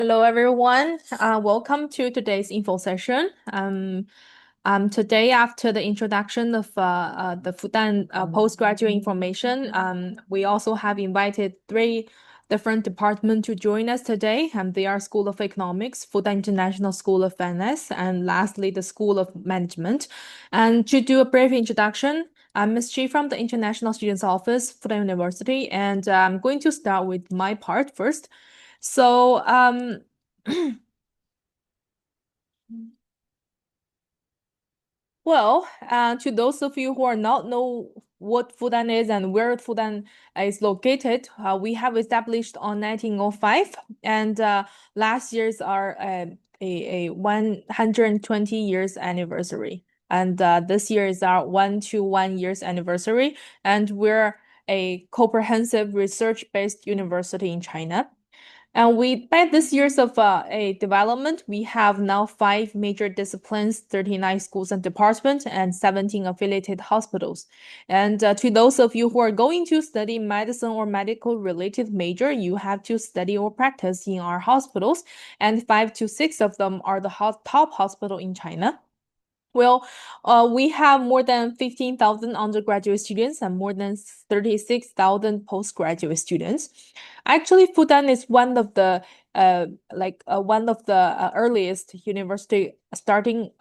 Hello, everyone. Welcome to today's info session. Today, after the introduction of the Fudan postgraduate information, we also have invited three different departments to join us today. They are School of Economics, Fudan International School of Finance, and lastly, the School of Management. And to do a brief introduction, I'm Ms. Chi from the International Students Office, Fudan University, and I'm going to start with my part first. So, well, to those of you who are not know what Fudan is and where Fudan is located, we have established on 1905, and last year's are a 120 years anniversary, and this year is our 121 years anniversary, and we're a comprehensive research-based university in China. And by this years of a development, we have now five major disciplines, 39 schools and departments, and 17 affiliated hospitals. And to those of you who are going to study medicine or medical related major, you have to study or practice in our hospitals, and 5 to 6 of them are the top hospital in China. Well, we have more than 15,000 undergraduate students and more than 36,000 postgraduate students. Actually, Fudan is one of the earliest university starting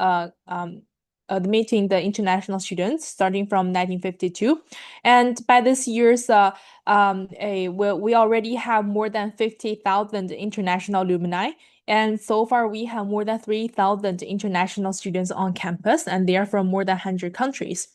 admitting the international students starting from 1952, and by this year's we already have more than 50,000 international alumni. And so far, we have more than 3,000 international students on campus, and they are from more than 100 countries.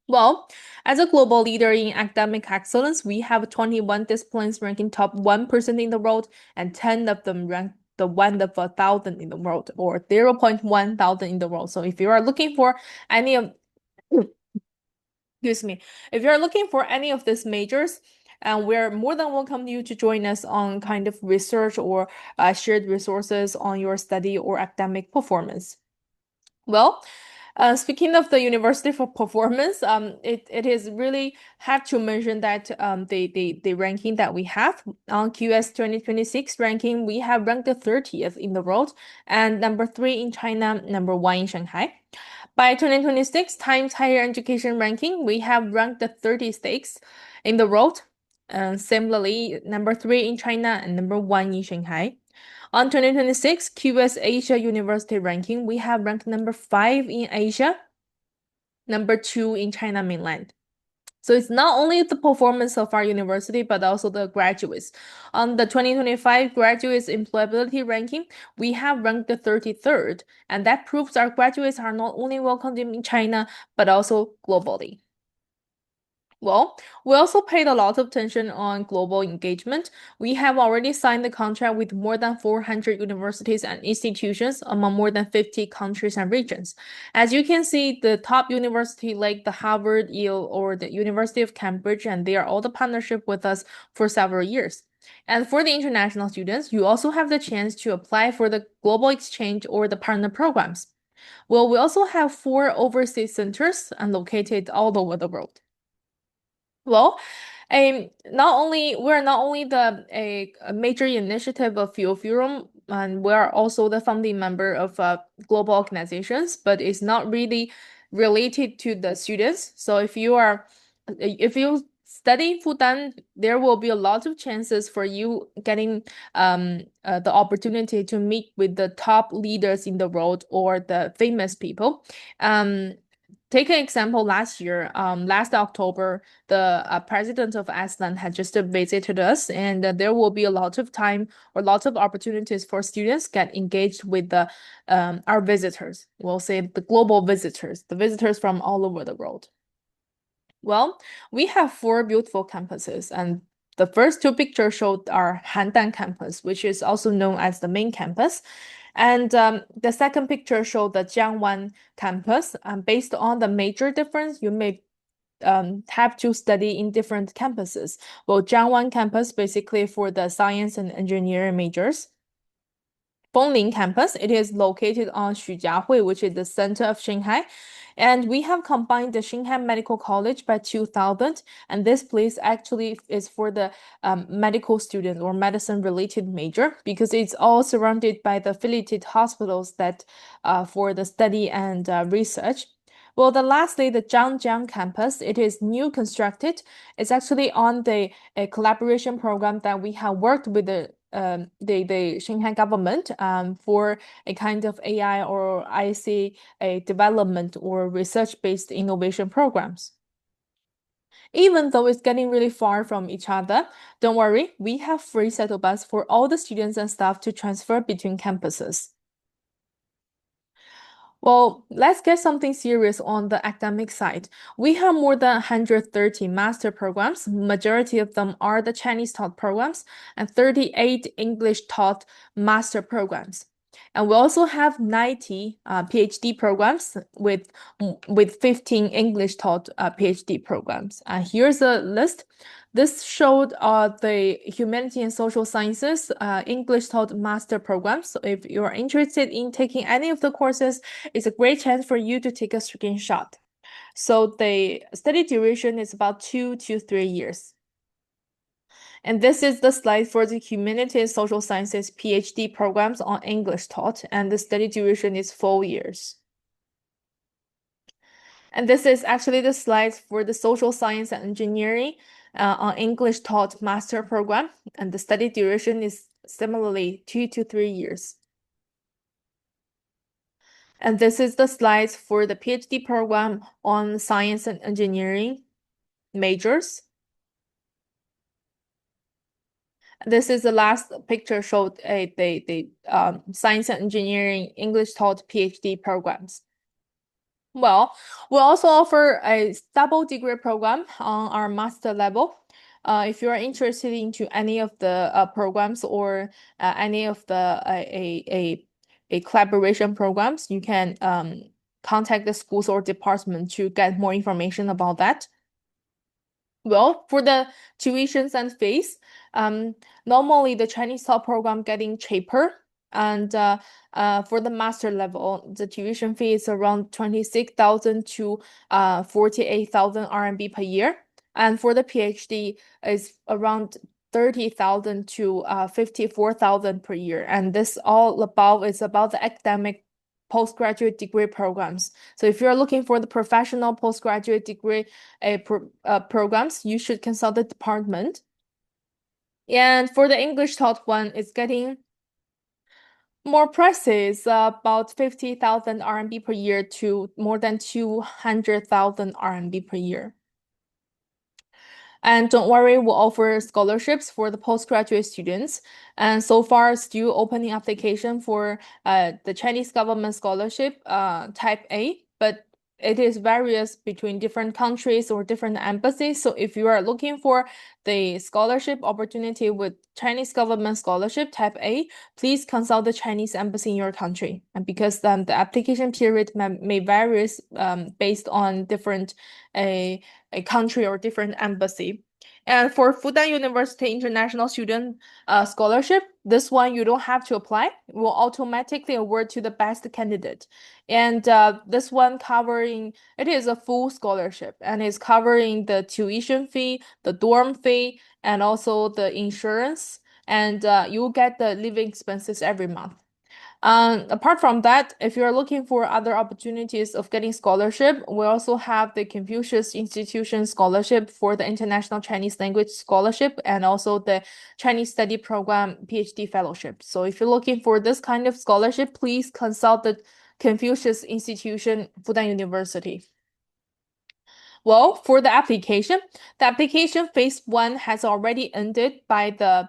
Well, as a global leader in academic excellence, we have 21 disciplines ranking top 1% in the world, and 10 of them rank the 1 of 1,000 in the world, or 0.1 thousand in the world. So if you are looking for any of, excuse me, if you're looking for any of these majors, and we're more than welcome you to join us on kind of research or shared resources on your study or academic performance. Well, speaking of the university for performance, it is really have to mention that the ranking that we have on QS 2026 ranking, we have ranked the 30th in the world and number 3 in China, number 1 in Shanghai. By 2026 Times Higher Education ranking, we have ranked the 36th in the world, similarly number 3 in China and number 1 in Shanghai. On 2026 QS Asia University ranking, we have ranked number 5 in Asia, number 2 in China mainland. So it's not only the performance of our university, but also the graduates. On the 2025 graduates employability ranking, we have ranked the 33rd, and that proves our graduates are not only welcomed in China, but also globally. Well, we also paid a lot of attention on global engagement. We have already signed the contract with more than 400 universities and institutions among more than 50 countries and regions. As you can see, the top university like the Harvard, Yale, or the University of Cambridge, and they are all the partnership with us for several years. And for the international students, you also have the chance to apply for the global exchange or the partner programs. Well, we also have 4 overseas centers and located all over the world. Well, we're not only a major initiative of Fuel, and we're also the founding member of global organizations, but it's not really related to the students. So if you study Fudan, there will be a lot of chances for you getting the opportunity to meet with the top leaders in the world or the famous people. Take an example last year, last October, the president of Iceland had just visited us, and there will be a lot of time or lots of opportunities for students get engaged with our visitors. We'll say the global visitors, the visitors from all over the world. Well, we have 4 beautiful campuses, and the first 2 pictures show our Handan campus, which is also known as the main campus. And the second picture shows the Jiangwan campus. Based on the major difference, you may have to study in different campuses. Well, Jiangwan campus basically for the science and engineering majors. Fengling campus. It is located on Xujiahui, which is the center of Shanghai. And we have combined the Shanghai Medical College by 2000. And this place actually is for the medical student or medicine related major because it's all surrounded by the affiliated hospitals that for the study and research. Well, then lastly, the Zhangjiang campus, it is new constructed. It's actually on the a collaboration program that we have worked with the Shanghai government for a kind of AI or IC a development or research-based innovation programs. Even though it's getting really far from each other, don't worry, we have free shuttle bus for all the students and staff to transfer between campuses. Well, let's get something serious on the academic side. We have more than 130 master programs. Majority of them are the Chinese taught programs and 38 English taught master programs. And we also have 90 PhD programs with 15 English taught PhD programs. And here's a list. This showed the humanity and social sciences English taught master programs. So if you're interested in taking any of the courses, it's a great chance for you to take a screenshot. So the study duration is about 2 to 3 years. And this is the slide for the Humanities Social Sciences PhD programs on English taught, and the study duration is 4 years. And this is actually the slides for the Social Science and Engineering on English taught master program, and the study duration is similarly 2 to 3 years. And this is the slides for the PhD program on science and engineering majors. This is the last picture showed the science and engineering English taught PhD programs. Well, we also offer a double degree program on our master level. If you are interested into any of the programs or any of the a collaboration programs, you can contact the schools or department to get more information about that. Well, for the tuitions and fees, normally the Chinese top program getting cheaper, and for the master level, the tuition fee is around 26,000 to 48,000 RMB per year, and for the PhD is around 30,000 to 54,000 per year, and this all above is about the academic postgraduate degree programs. So if you're looking for the professional postgraduate degree programs, you should consult the department. And for the English taught one, it's getting more prices, about 50,000 RMB per year to more than 200,000 RMB per year. And don't worry, we'll offer scholarships for the postgraduate students. And so far, still opening application for the Chinese government scholarship type A, but it is various between different countries or different embassies. So if you are looking for the scholarship opportunity with Chinese government scholarship type A, please consult the Chinese embassy in your country. And because the application period may vary based on different a country or different embassy. And for Fudan University International Student Scholarship, this one you don't have to apply. It will automatically award to the best candidate. And this one covering, it is a full scholarship and is covering the tuition fee, the dorm fee, and also the insurance. And you get the living expenses every month. Apart from that, if you're looking for other opportunities of getting scholarship, we also have the Confucius Institution Scholarship for the International Chinese Language Scholarship and also the Chinese Study Program PhD Fellowship. So if you're looking for this kind of scholarship, please consult the Confucius Institution, Fudan University. Well, for the application phase 1 has already ended by the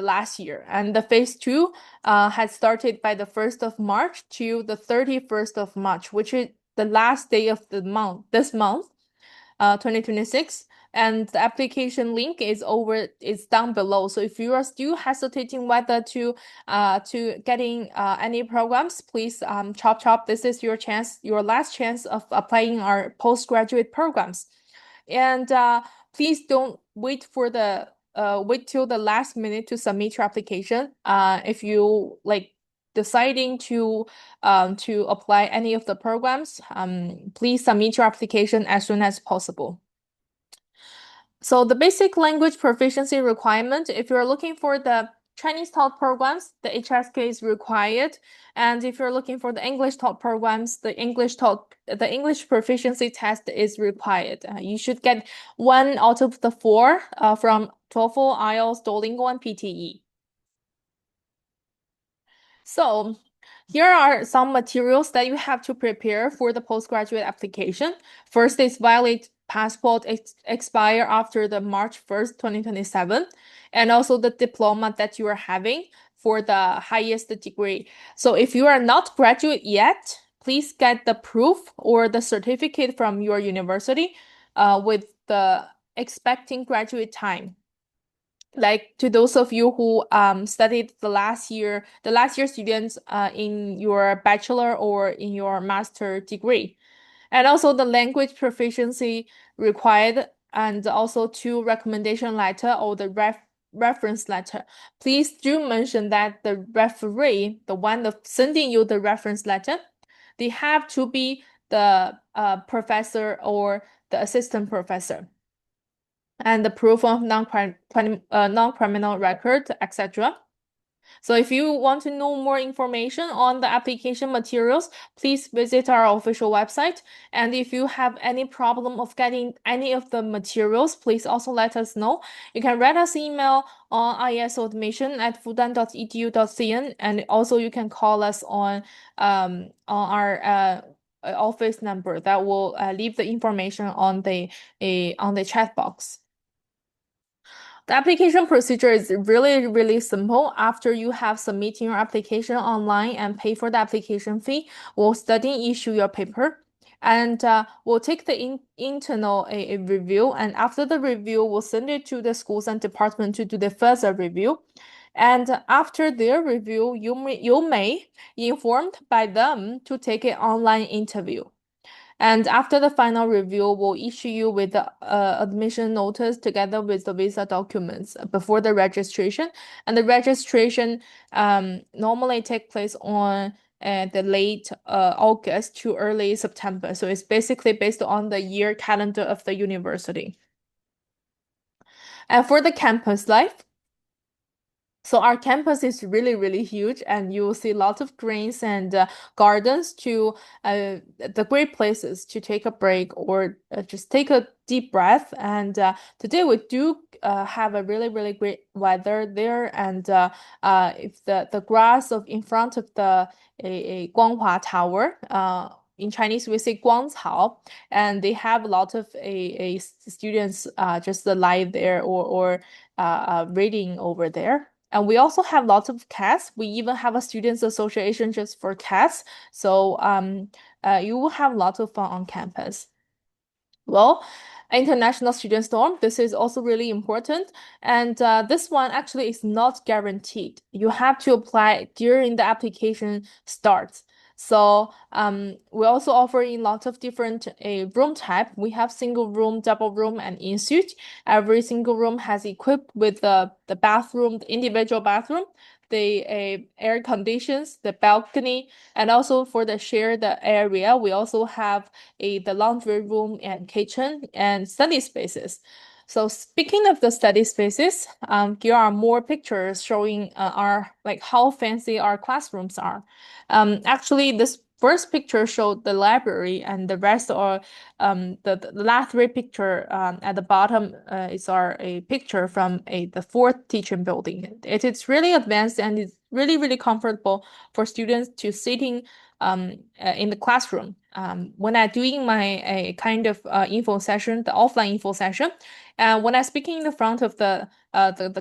last year, and the phase 2 had started by the 1st of March to the 31st of March, which is the last day of the month, this month, 2026. And the application link is down below. So if you are still hesitating whether to getting any programs, please chop. This is your chance, your last chance of applying our postgraduate programs. And please don't wait for the wait till the last minute to submit your application. If you like deciding to apply any of the programs, please submit your application as soon as possible. So the basic language proficiency requirement, if you're looking for the Chinese taught programs, the HSK is required. And if you're looking for the English taught programs, the English proficiency test is required. You should get 1 out of the 4 from TOEFL, IELTS, Duolingo, and PTE. So here are some materials that you have to prepare for the postgraduate application. First is valid passport expire after the March 1st, 2027, and also the diploma that you are having for the highest degree. So if you are not graduate yet, please get the proof or the certificate from your university with the expecting graduate time. Like to those of you who studied the last year students in your bachelor or in your master degree, and also the language proficiency required, and also 2 recommendation letter or the reference letter. Please do mention that the referee, the one of sending you the reference letter, they have to be the professor or the assistant professor, and the proof of non-criminal record, etc. So if you want to know more information on the application materials, please visit our official website. And if you have any problem of getting any of the materials, please also let us know. You can write us email on isoadmission@fudan.edu.cn, and also you can call us on our office number that will leave the information on the chat box. The application procedure is really, really simple. After you have submitted your application online and pay for the application fee, we'll study issue your paper, and we'll take the internal a review. And after the review, we'll send it to the schools and department to do the further review. And after their review, you may informed by them to take an online interview. And after the final review, we'll issue you with the admission notice together with the visa documents before the registration. And the registration normally take place on the late August to early September. So it's basically based on the year calendar of the university. And for the campus life, so our campus is really, really huge, and you will see lots of greens and gardens to the great places to take a break or just take a deep breath. And today we do have a really, really great weather there. And if the grass of in front of the a Guanghua Tower, in Chinese we say Guangcao, and they have a lot of students just lie there or reading over there. And we also have lots of cats. We even have a students association just for cats. So you will have lots of fun on campus. Well, international student dorm, this is also really important. And this one actually is not guaranteed. You have to apply during the application starts. So we also offer in lots of different room type. We have single room, double room, and in suite. Every single room has equipped with the bathroom, the individual bathroom, the air conditions, the balcony, and also for the shared area, we also have the laundry room and kitchen and study spaces. So speaking of the study spaces, here are more pictures showing our like how fancy our classrooms are. Actually, this first picture showed the library, and the rest are the last 3 picture at the bottom is a picture from the 4th teaching building. It is really advanced and it's really, really comfortable for students to sitting in the classroom. When I'm doing my kind of info session, the offline info session, when I'm speaking in the front of the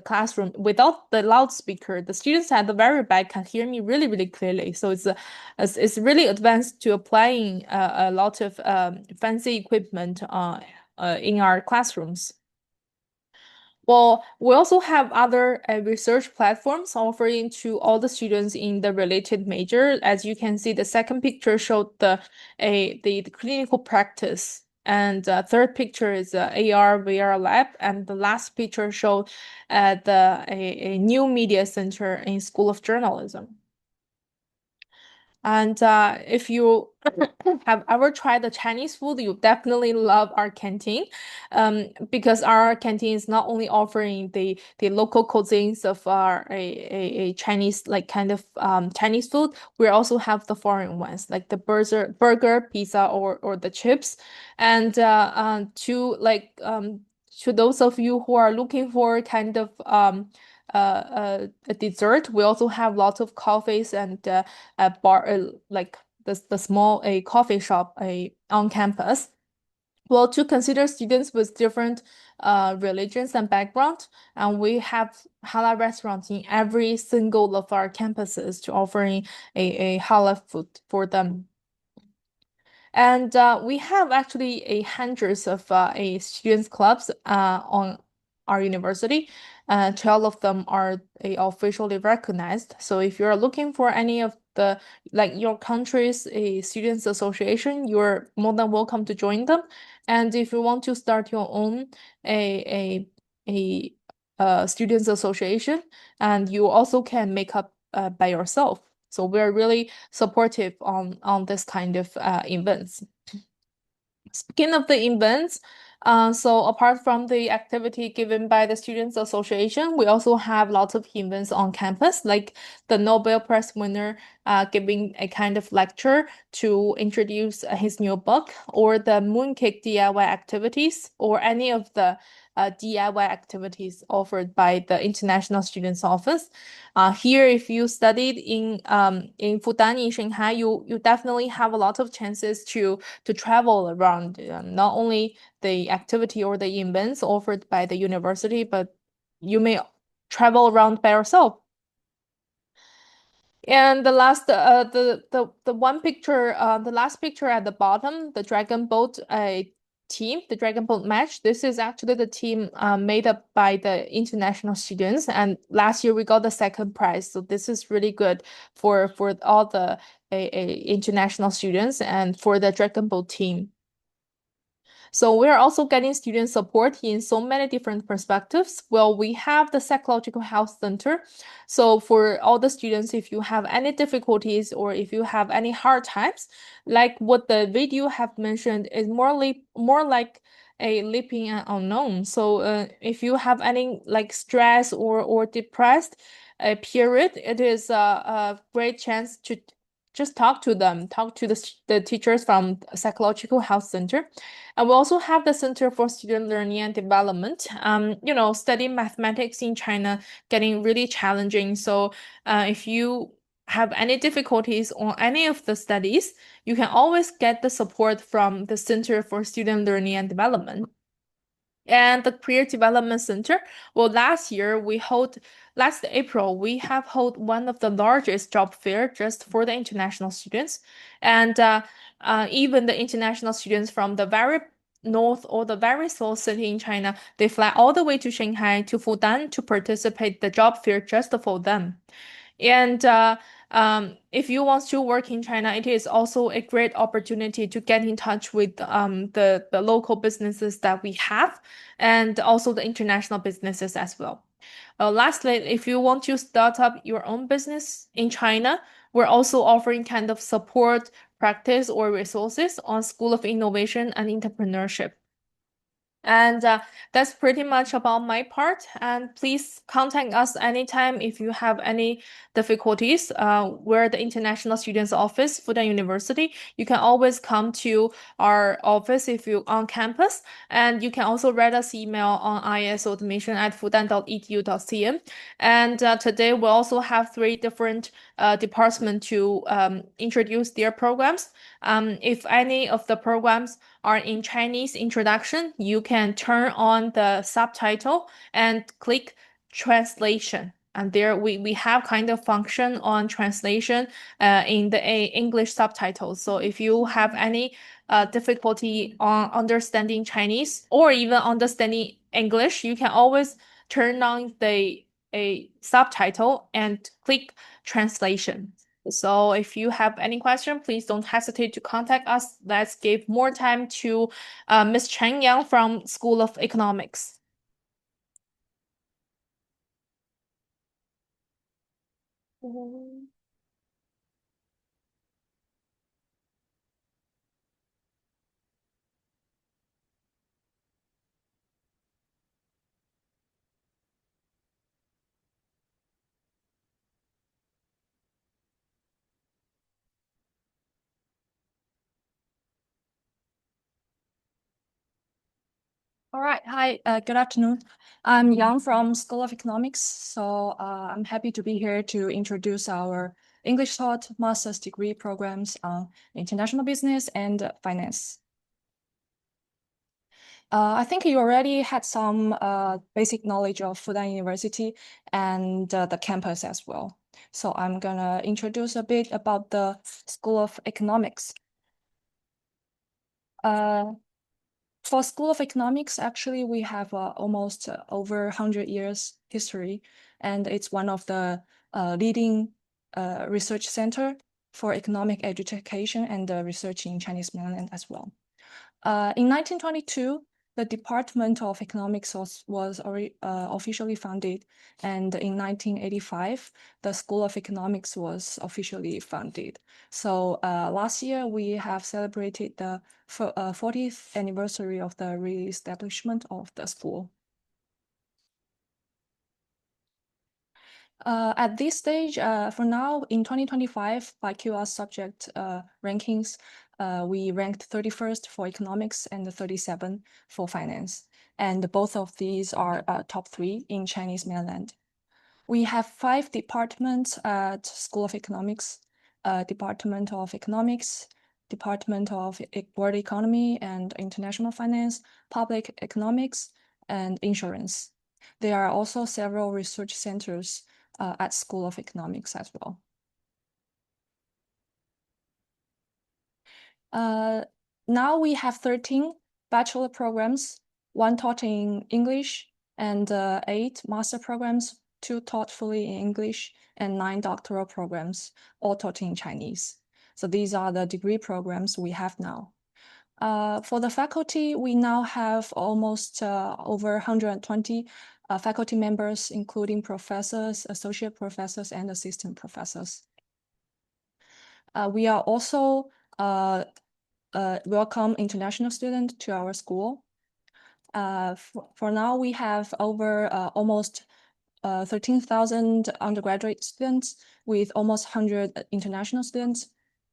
classroom without the loudspeaker, the students at the very back can hear me really, really clearly. So it's really advanced to applying a lot of fancy equipment in our classrooms. Well, we also have other research platforms offering to all the students in the related major. As you can see, the second picture showed the clinical practice And third picture is AR VR lab, and the last picture show a new media center in School of Journalism. And if you have ever tried the Chinese food, you definitely love our canteen, because our canteen is not only offering the local cuisines of our a Chinese like kind of Chinese food, we also have the foreign ones like the burger, pizza, or the chips. And to those of you who are looking for kind of a dessert, we also have lots of coffees and a bar, like the small a coffee shop on campus. Well, to consider students with different religions and background, and we have halal restaurants in every single of our campuses to offering a halal food for them. And we have actually a hundreds of a students clubs on our university. 12 of them are officially recognized. So if you're looking for any of the like your country's a students association, you're more than welcome to join them. And if you want to start your own a a, students association, and you also can make up by yourself. So we're really supportive on this kind of events. Speaking of the events, so apart from the activity given by the Students Association, we also have lots of events on campus, like the Nobel Prize winner giving a kind of lecture to introduce his new book, or the mooncake DIY activities, or any of the DIY activities offered by the International Students Office. Here, if you studied in Fudan in Shanghai, you definitely have a lot of chances to travel around, not only the activity or the events offered by the university, but you may travel around by yourself. And the last, the one picture, the last picture at the bottom, the Dragon Boat team, the Dragon Boat match. This is actually the team made up by the international students, and last year we got the second prize. So this is really good for all the international students and for the Dragon Boat team. So we are also getting student support in so many different perspectives. Well, we have the psychological health center. So for all the students, if you have any difficulties or if you have any hard times, like what the video have mentioned is more like a leaping and unknown. So if you have any like stress or depressed period, it is a great chance to just talk to them, talk to the teachers from psychological health center. And we also have the Center for Student Learning and Development. Studying mathematics in China getting really challenging. So, if you have any difficulties on any of the studies, you can always get the support from the Center for Student Learning and Development. And the Career Development Center, well, last April, we have held one of the largest job fair just for the international students. And even the international students from the very north or the very south city in China, they fly all the way to Shanghai, to Fudan to participate the job fair just for them. And if you want to work in China, it is also a great opportunity to get in touch with the local businesses that we have and also the international businesses as well. Lastly, if you want to start up your own business in China, we're also offering kind of support, practice, or resources on School of Innovation and Entrepreneurship. And that's pretty much about my part. And please contact us anytime if you have any difficulties. We're the International Students Office, Fudan University. You can always come to our office if you're on campus. And you can also write us email on isautomation@fudan.edu.cn. And today we also have three different departments to introduce their programs. If any of the programs are in Chinese introduction, you can turn on the subtitle and click translation. And there we have kind of function on translation in the English subtitles. So if you have any difficulty on understanding Chinese or even understanding English, you can always turn on the a subtitle and click translation. So if you have any question, please don't hesitate to contact us. Let's give more time to Ms. Chen Yang from School of Economics. All right. Hi, good afternoon. I'm Yang from School of Economics. So I'm happy to be here to introduce our English taught master's degree programs on international business and finance. I think you already had some basic knowledge of Fudan University and the campus as well. So I'm gonna introduce a bit about the School of Economics. For School of Economics, actually, we have almost over 100 years history, and it's one of the leading research center for economic education and research in Chinese mainland as well. In 1922, the Department of Economics was officially founded, and in 1985, the School of Economics was officially founded. So last year, we have celebrated the 40th anniversary of the re-establishment of the school. At this stage, for now, in 2025, by QR subject rankings, we ranked 31st for economics and 37 for finance. And both of these are top 3 in Chinese mainland. We have 5 departments at School of Economics, Department of Economics, Department of World Economy and International Finance, Public Economics, and Insurance. There are also several research centers at School of Economics as well. Now we have 13 bachelor programs, 1 taught in English, and 8 master programs, 2 taught fully in English, and 9 doctoral programs, all taught in Chinese. So these are the degree programs we have now. For the faculty, we now have almost over 120 faculty members, including professors, associate professors, and assistant professors. We are also welcome international students to our school. For now, we have over almost 13,000 undergraduate students with almost 100 international students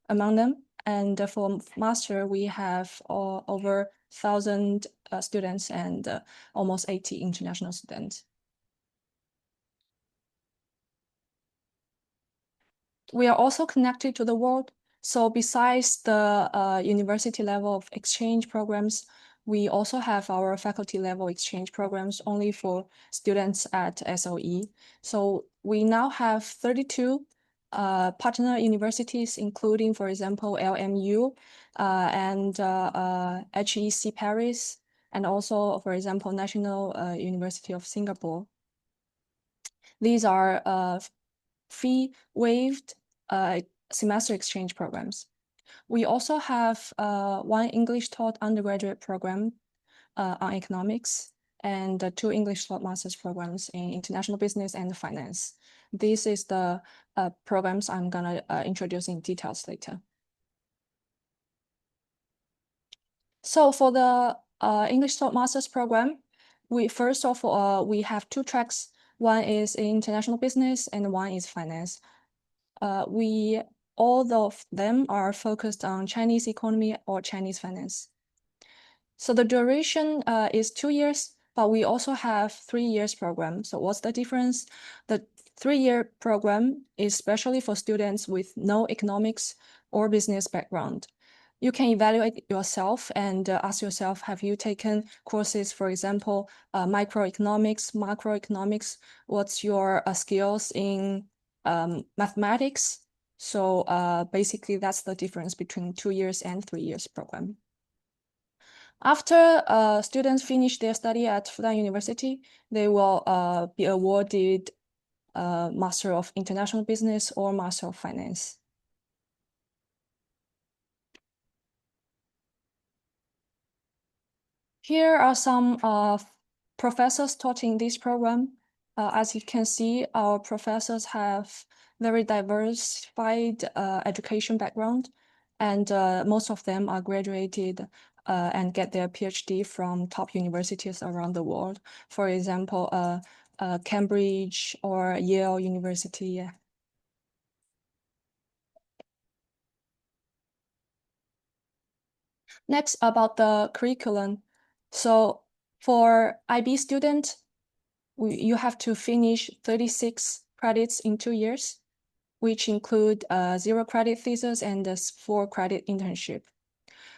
among them. And for master, we have over 1,000 students and almost 80 international students. We are also connected to the world. So besides the university level of exchange programs, we also have our faculty level exchange programs only for students at SOE. So we now have 32 partner universities, including, for example, LMU and HEC Paris, and also, for example, National University of Singapore. These are fee-waived semester exchange programs. We also have 1 English taught undergraduate program on economics and 2 English taught master's programs in international business and finance. This is the programs I'm gonna introduce in details later. So for the English taught master's program, we first of all, we have 2 tracks. One is international business and one is finance. All of them are focused on Chinese economy or Chinese finance. So the duration is 2 years, but we also have 3 years program. So what's the difference? The 3-year program is especially for students with no economics or business background. You can evaluate yourself and ask yourself, have you taken courses, for example, microeconomics, macroeconomics? What's your skills in mathematics? So basically, that's the difference between 2 years and 3 years program. After students finish their study at Fudan University, they will be awarded Master of International Business or Master of Finance. Here are some professors taught in this program. As you can see, our professors have very diversified education background, and most of them are graduated and get their PhD from top universities around the world. For example, Cambridge or Yale University. Next, about the curriculum. So for IB student, you have to finish 36 credits in 2 years, which include 0 credit thesis and a 4 credit internship.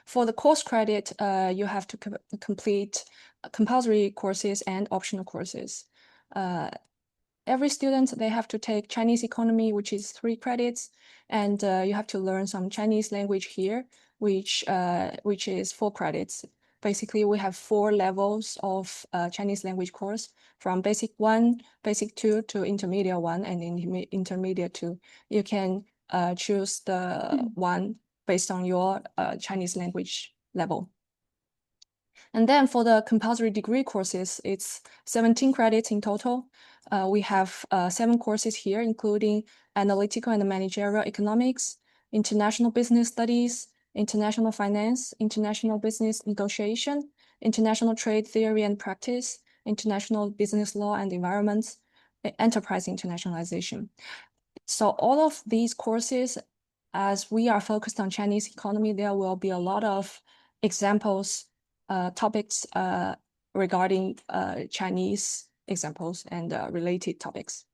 For the course credit, you have to complete compulsory courses and optional courses. Every student, they have to take Chinese economy, which is 3 credits, and you have to learn some Chinese language here, which is 4 credits. Basically, we have 4 levels of Chinese language course, from basic 1, basic 2 to intermediate 1 and intermediate 2. You can choose the one based on your Chinese language level. And then for the compulsory degree courses, it's 17 credits in total. We have 7 courses here, including analytical and managerial economics, international business studies, international finance, international business negotiation, international trade theory and practice, international business law and environment, enterprise internationalization. So all of these courses, as we are focused on Chinese economy, there will be a lot of examples, topics regarding Chinese examples and related topics.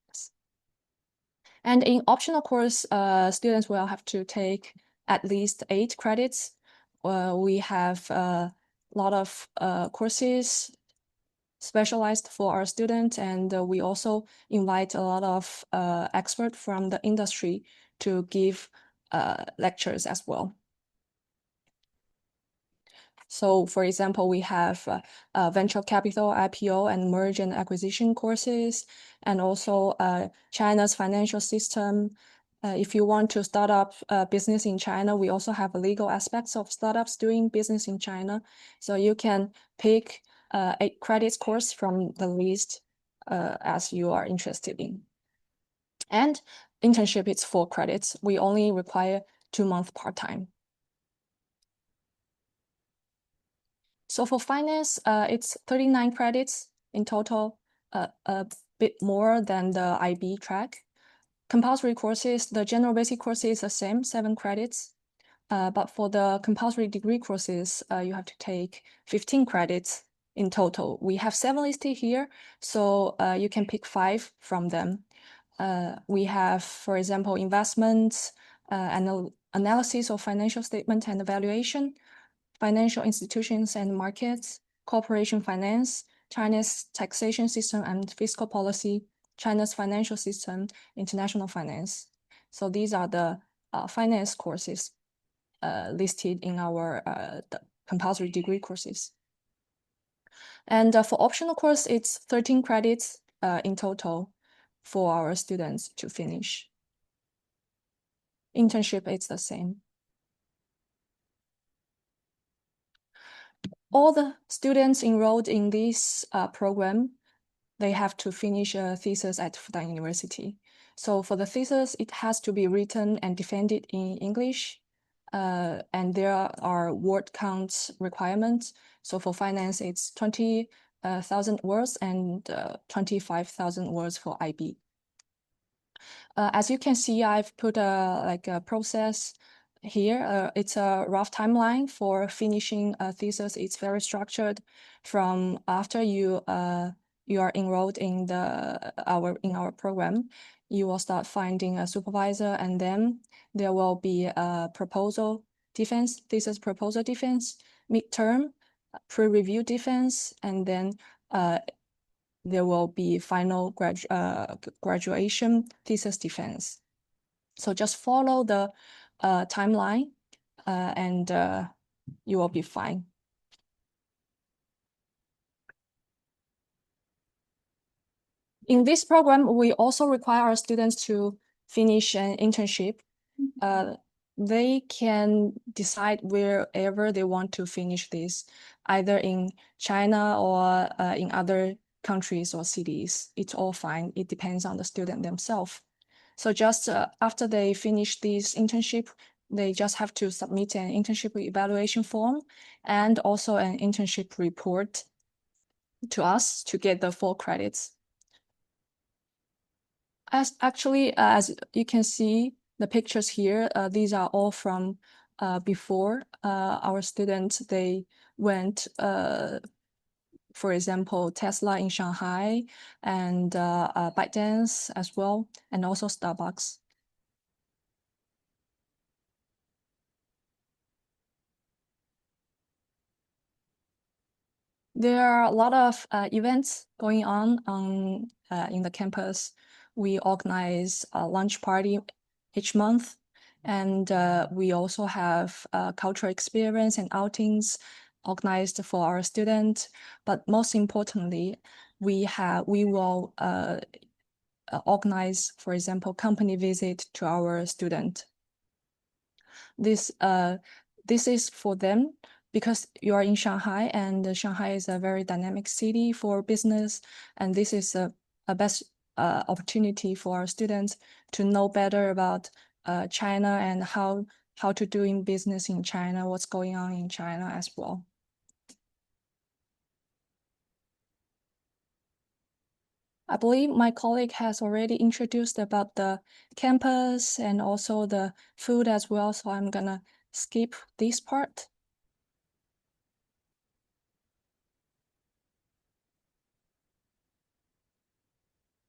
And in optional course, students will have to take at least 8 credits. We have a lot of courses specialized for our students, and we also invite a lot of experts from the industry to give lectures as well. So for example, we have venture capital, IPO, and merge and acquisition courses, and also China's financial system. If you want to start up a business in China, we also have legal aspects of startups doing business in China. So you can pick 8 credits course from the list as you are interested in. And internship is 4 credits. We only require 2-month part-time. So for finance, it's 39 credits in total, a bit more than the IB track. Compulsory courses, the general basic course is the same, 7 credits. But for the compulsory degree courses, you have to take 15 credits in total. We have 7 listed here, so you can pick 5 from them. We have, for example, investments, analysis of financial statement and evaluation, financial institutions and markets, corporation finance, China's taxation system and fiscal policy, China's financial system, international finance. So these are the finance courses listed in our compulsory degree courses. And for optional course, it's 13 credits in total for our students to finish. Internship, it's the same. All the students enrolled in this program, they have to finish a thesis at Fudan University. So for the thesis, it has to be written and defended in English. And there are word count requirements. So for finance, it's 20,000 words and 25,000 words for IB. As you can see, I've put a process here. It's a rough timeline for finishing a thesis. It's very structured from after you are enrolled in our program. You will start finding a supervisor, and then there will be a proposal defense, thesis proposal defense, midterm, pre-review defense, and then there will be final graduation thesis defense. So just follow the timeline and you will be fine. In this program, we also require our students to finish an internship. they can decide wherever they want to finish this, either in China or in other countries or cities. It's all fine. It depends on the student themselves. So just after they finish this internship, they just have to submit an internship evaluation form and also an internship report to us to get the full credits. As you can see, the pictures here, these are all from before our students, they went, for example, Tesla in Shanghai and ByteDance as well, and also Starbucks. There are a lot of events going on in the campus. We organize a lunch party each month, and we also have cultural experience and outings organized for our students. But most importantly, we will organize, for example, company visit to our student. This is for them because you are in Shanghai, and Shanghai is a very dynamic city for business, and this is a best opportunity for our students to know better about China and how to doing business in China, what's going on in China as well. I believe my colleague has already introduced about the campus and also the food as well, so I'm gonna skip this part.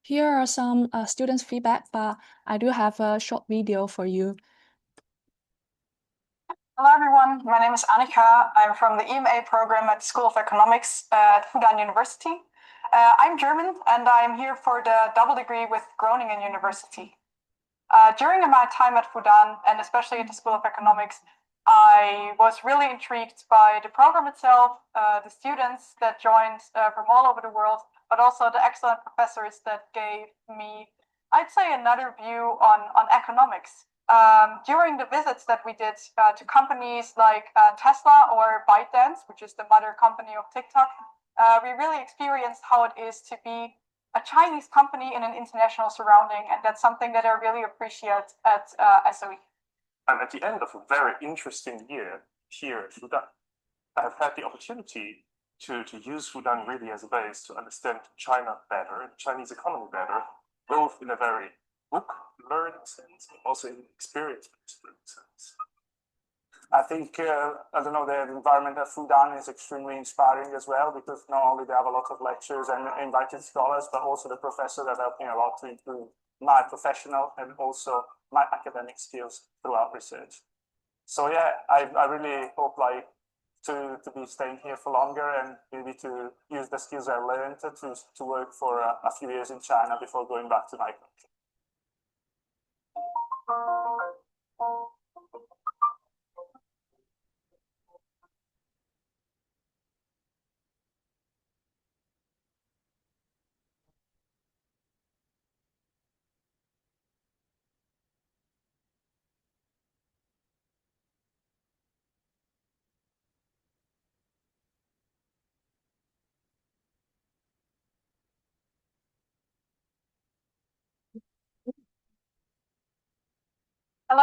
Here are some students' feedback, but I do have a short video for you. Hello everyone, my name is Annika. I'm from the EMA program at the School of Economics at Fudan University. I'm German and I'm here for the double degree with Groningen University. During my time at Fudan, and especially at the School of Economics, I was really intrigued by the program itself, the students that joined from all over the world, but also the excellent professors that gave me, I'd say, another view on economics. During the visits that we did to companies like Tesla or ByteDance, which is the mother company of TikTok, we really experienced how it is to be a Chinese company in an international surrounding, and that's something that I really appreciate at SOE. And at the end of a very interesting year here at Fudan, I have had the opportunity to use Fudan really as a base to understand China better, the Chinese economy better, both in a very book learning sense, but also in experience learning sense. I think, I don't know, the environment at Fudan is extremely inspiring as well, because not only they have a lot of lectures and invited scholars, but also the professors that helped me a lot to improve my professional and also my academic skills throughout research. So yeah, I really hope like to be staying here for longer and maybe to use the skills I learned to work for a few years in China before going back to my country. Hello.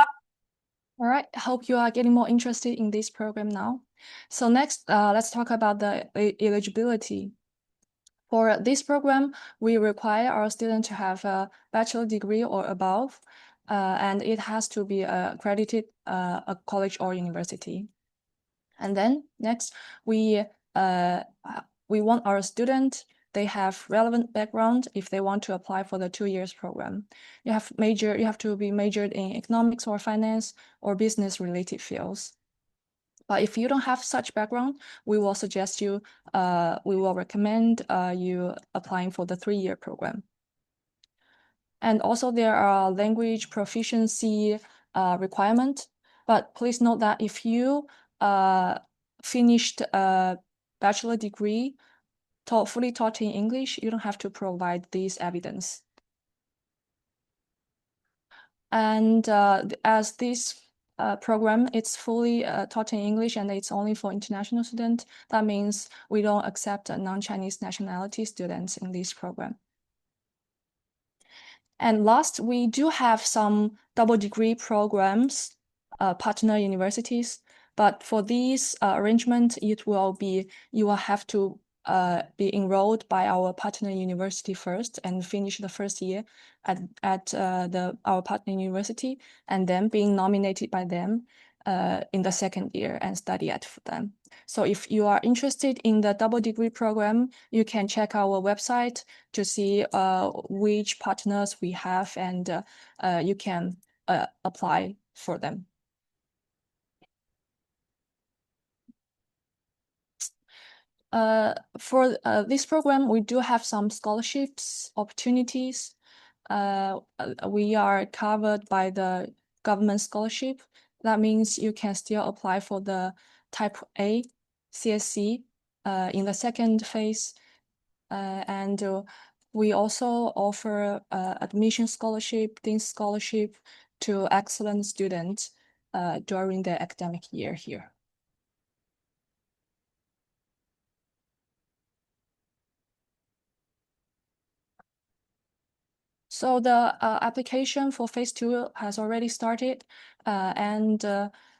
All right, I hope you are getting more interested in this program now. So next, let's talk about the eligibility. For this program, we require our student to have a bachelor degree or above, and it has to be accredited a college or university. And then next, we want our student, they have relevant background if they want to apply for the 2 years program. You have to be majored in economics or finance or business related fields. But if you don't have such background, we will suggest you, we will recommend you applying for the 3-year program. And also there are language proficiency requirement, but please note that if you finished a bachelor degree fully taught in English, you don't have to provide this evidence. And as this program, it's fully taught in English and it's only for international students. That means we don't accept non-Chinese nationality students in this program. And last, we do have some double degree programs, partner universities. But for these arrangements, you will have to be enrolled by our partner university first and finish the first year at our partner university, and then being nominated by them in the second year and study at Fudan. So if you are interested in the double degree program, you can check our website to see which partners we have, and you can apply for them. For this program, we do have some scholarships opportunities. We are covered by the government scholarship. That means you can still apply for the Type A CSC in the second phase. And we also offer admission scholarship, Dean's scholarship to excellent students during the academic year here. So the application for phase 2 has already started, and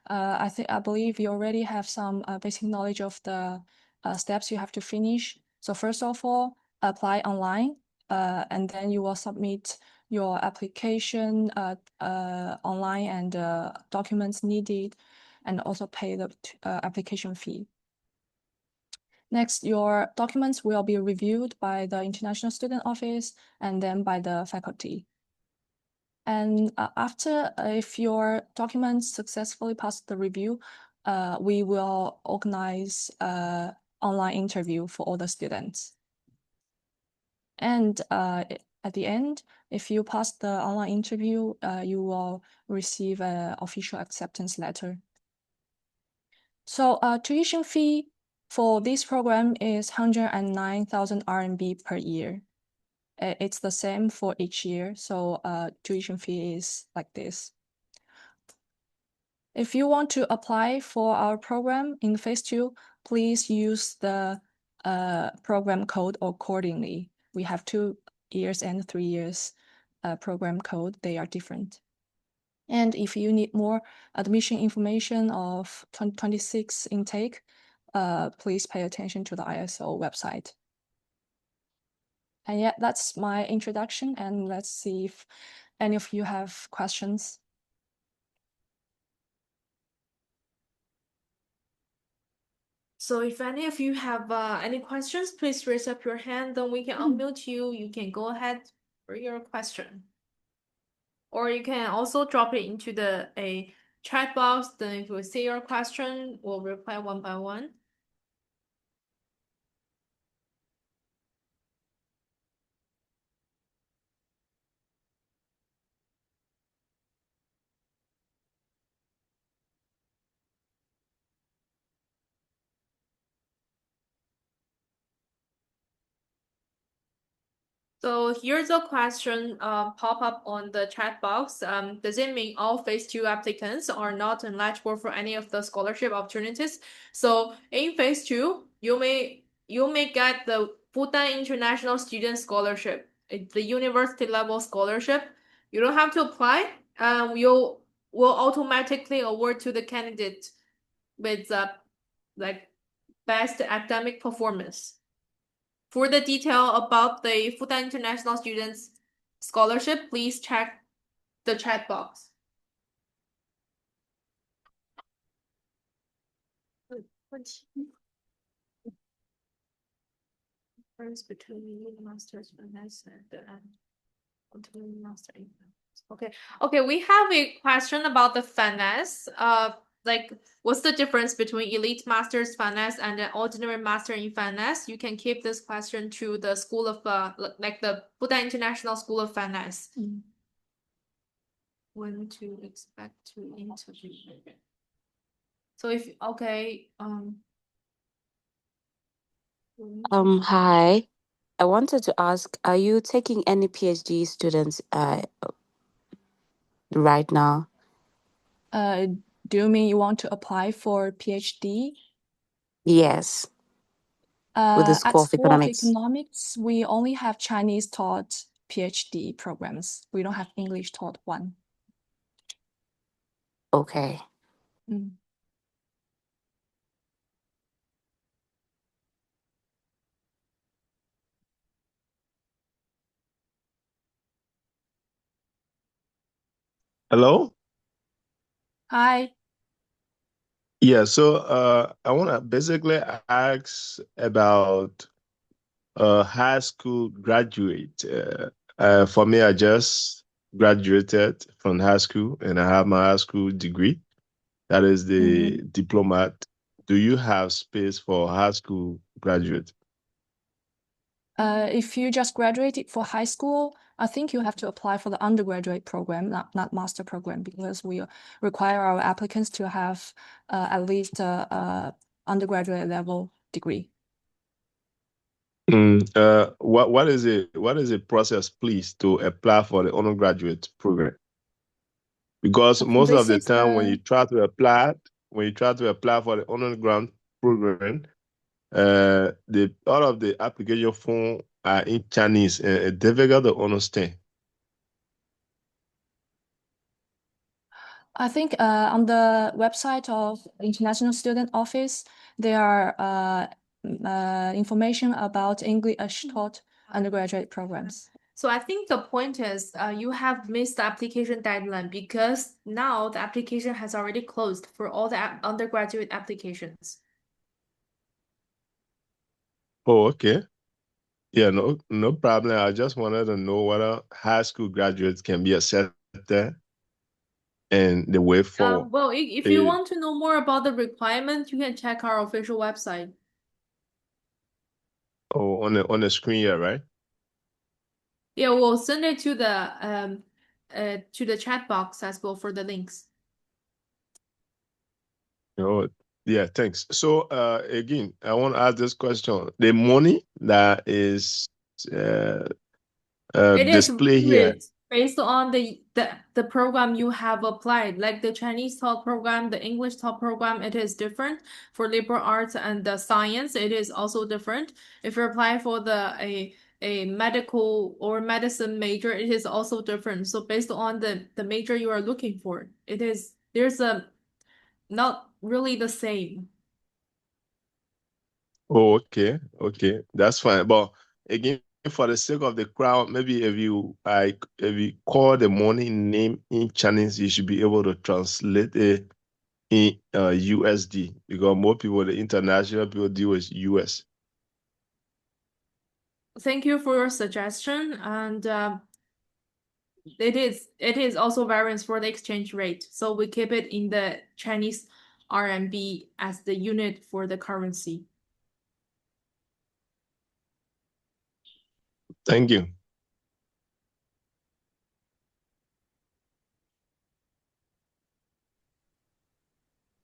I believe you already have some basic knowledge of the steps you have to finish. So first of all, apply online, and then you will submit your application online and documents needed, and also pay the application fee. Next, your documents will be reviewed by the International Student Office and then by the faculty. And after, if your documents successfully pass the review, we will organize an online interview for all the students. And at the end, if you pass the online interview, you will receive an official acceptance letter. So tuition fee for this program is 109,000 RMB per year. It's the same for each year, so tuition fee is like this. If you want to apply for our program in phase 2, please use the program code accordingly. We have 2 years and 3 years program code. They are different. And if you need more admission information of 2026 intake, please pay attention to the ISO website. And yeah, that's my introduction, and let's see if any of you have questions. So if any of you have any questions, please raise up your hand, then we can unmute you. You can go ahead for your question. Or you can also drop it into a chat box. Then if we see your question, we'll reply one by one. So here's a question pop up on the chat box. Does it mean all phase 2 applicants are not eligible for any of the scholarship opportunities? So in phase 2, you may get the Fudan International Student Scholarship. It's the university level scholarship. You don't have to apply. Will automatically award to the candidate with like best academic performance. For the detail about the Fudan International Students Scholarship, please check the chat box. Difference between master's finance and master in finance. Okay, we have a question about the finance. Like, what's the difference between elite master's finance and an ordinary master in finance? You can keep this question to the school of like the Fudan International School of Finance. When to expect to interview? So if Hi. I wanted to ask, are you taking any PhD students right now? Do you mean you want to apply for PhD? Yes, with the At School of School of Economics. Economics, we only have Chinese taught PhD programs. We don't have English taught one. Okay. Mm. Hello? Hi. Yeah, so I want to basically ask about high school graduate. For me, I just graduated from high school and I have my high school degree. That is the Mhm. diplomat. Do you have space for high school graduate? If you just graduated for high school, I think you have to apply for the undergraduate program, not master program, because we require our applicants to have at least a undergraduate level degree. What is the process, please, to apply for the undergraduate program? Because most of This the is time when you try to apply for the underground program, the all of the application form are in Chinese and it's difficult to understand. I think on the website of International Student Office, there are information about English taught undergraduate programs. So I think the point is you have missed the application deadline because now the application has already closed for all the undergraduate applications. Oh, okay. Yeah, no problem. I just wanted to know whether high school graduates can be accepted and the way forward. Well, if you want to know more about the requirement, you can check our official website. Oh, on the screen here, right? Yeah, we'll send it to the chat box as well for the links. Oh, yeah, thanks. So, again, I want to ask this question. The money that is uh, It is displayed here. based on the program you have applied. Like the Chinese talk program, the English talk program, it is different. For liberal arts and the science, it is also different. If you apply for a medical or medicine major, it is also different. So based on the major you are looking for, there's a not really the same. Oh, okay, that's fine. But again, for the sake of the crowd, maybe if you call the money name in Chinese, you should be able to translate it in USD because more people, the international people deal with US. Thank you for your suggestion, and it is also variance for the exchange rate. So we keep it in the Chinese RMB as the unit for the currency. Thank you.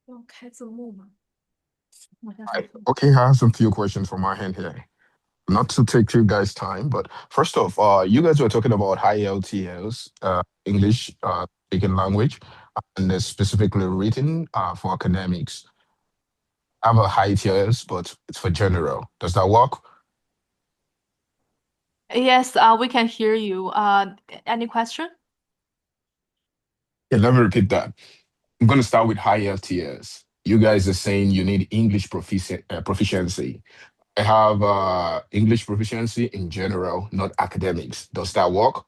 Okay, so move. Okay, I have some few questions from my hand here. Not to take you guys' time, but first off, you guys were talking about high LTLs, English speaking language, and specifically written for academics. I have a high TLS, but it's for general. Does that work? Yes, we can hear you. Any question? Yeah, let me repeat that. I'm going to start with high LTS. You guys are saying you need English proficiency. I have English proficiency in general, not academics. Does that work?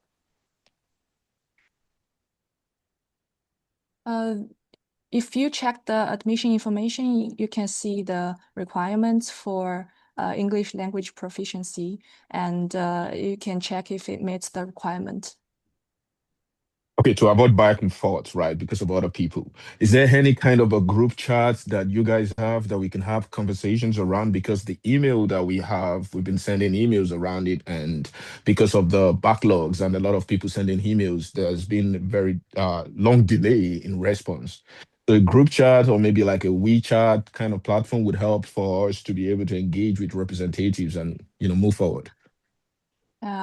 If you check the admission information, you can see the requirements for English language proficiency, and you can check if it meets the requirement. Okay, to avoid back and forth, right, because of other people. Is there any kind of a group chat that you guys have that we can have conversations around? Because the email that we have, we've been sending emails around it, and because of the backlogs and a lot of people sending emails, there's been very long delay in response. So a group chat or maybe like a WeChat kind of platform would help for us to be able to engage with representatives and move forward.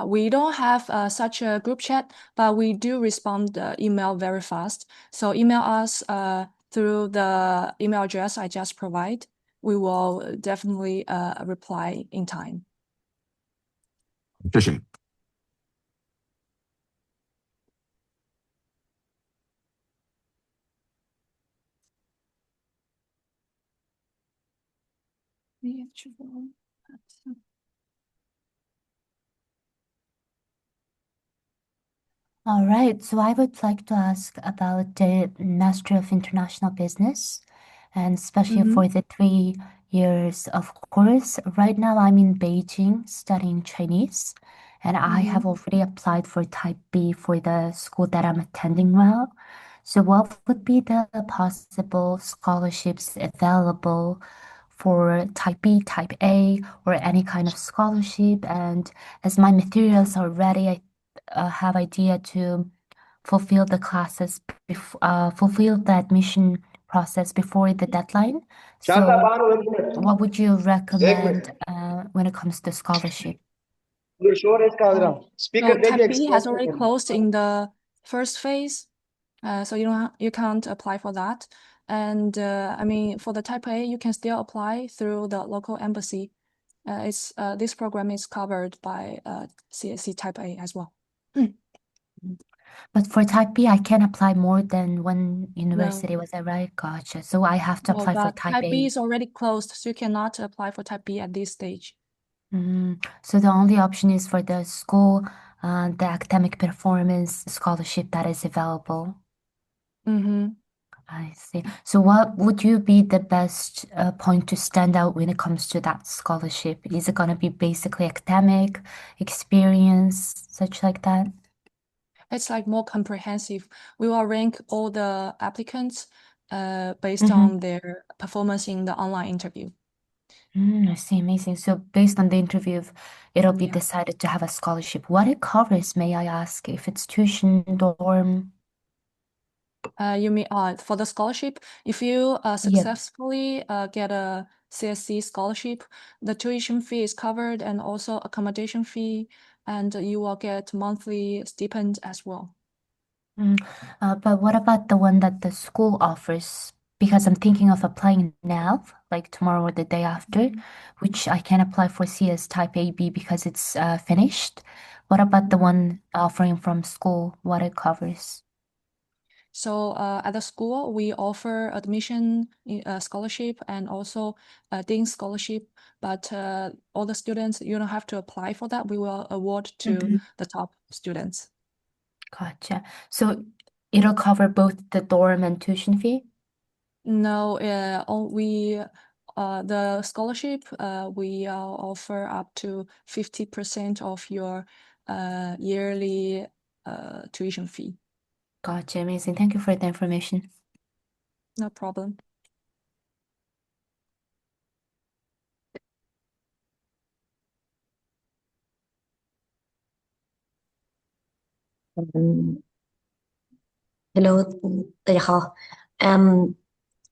We don't have such a group chat, but we do respond email very fast. So email us through the email address I just provide. We will definitely reply in time. Appreciate it. All right, so I would like to ask about the Master of International Business, and especially for the 3 years of course. Right now, I'm in Beijing studying Chinese, and I have already applied for Type B for the school that I'm attending well. So, what would be the possible scholarships available for Type B, Type A, or any kind of scholarship? And as my materials are ready, I have idea to fulfill the classes, fulfill the admission process before the deadline. So, what would you recommend when it comes to scholarship? So Type B has already closed in the first phase, so you can't apply for that. And I mean, for the Type A, you can still apply through the local embassy. This program is covered by CSC Type A as well. But for Type B, I can apply more than one university, was that right? Gotcha. So I have to apply for But Type Type B A. is already closed, so you cannot apply for Type B at this stage. So the only option is for the school, the academic performance scholarship that is available. I see. So what would you be the best point to stand out when it comes to that scholarship? Is it going to be basically academic experience, such like that? It's like more comprehensive. We will rank all the applicants based on their performance in the online interview. I see, amazing. So based on the interview, it'll be decided to have a scholarship. What it covers, may I ask, if it's tuition, dorm? You mean for the scholarship, if you successfully get a CSC scholarship, the tuition fee is covered and also accommodation fee, and you will get monthly stipend as well. But what about the one that the school offers? Because I'm thinking of applying now, like tomorrow or the day after, which I can apply for CS Type AB because it's finished. What about the one offering from school, what it covers? So at the school, we offer admission scholarship and also Dean scholarship. But all the students, you don't have to apply for that. We will award to the top students. Gotcha. So it'll cover both the dorm and tuition fee? No, the scholarship we offer up to 50% of your yearly tuition fee. Gotcha, amazing. Thank you for the information. No problem. Hello, 大家好.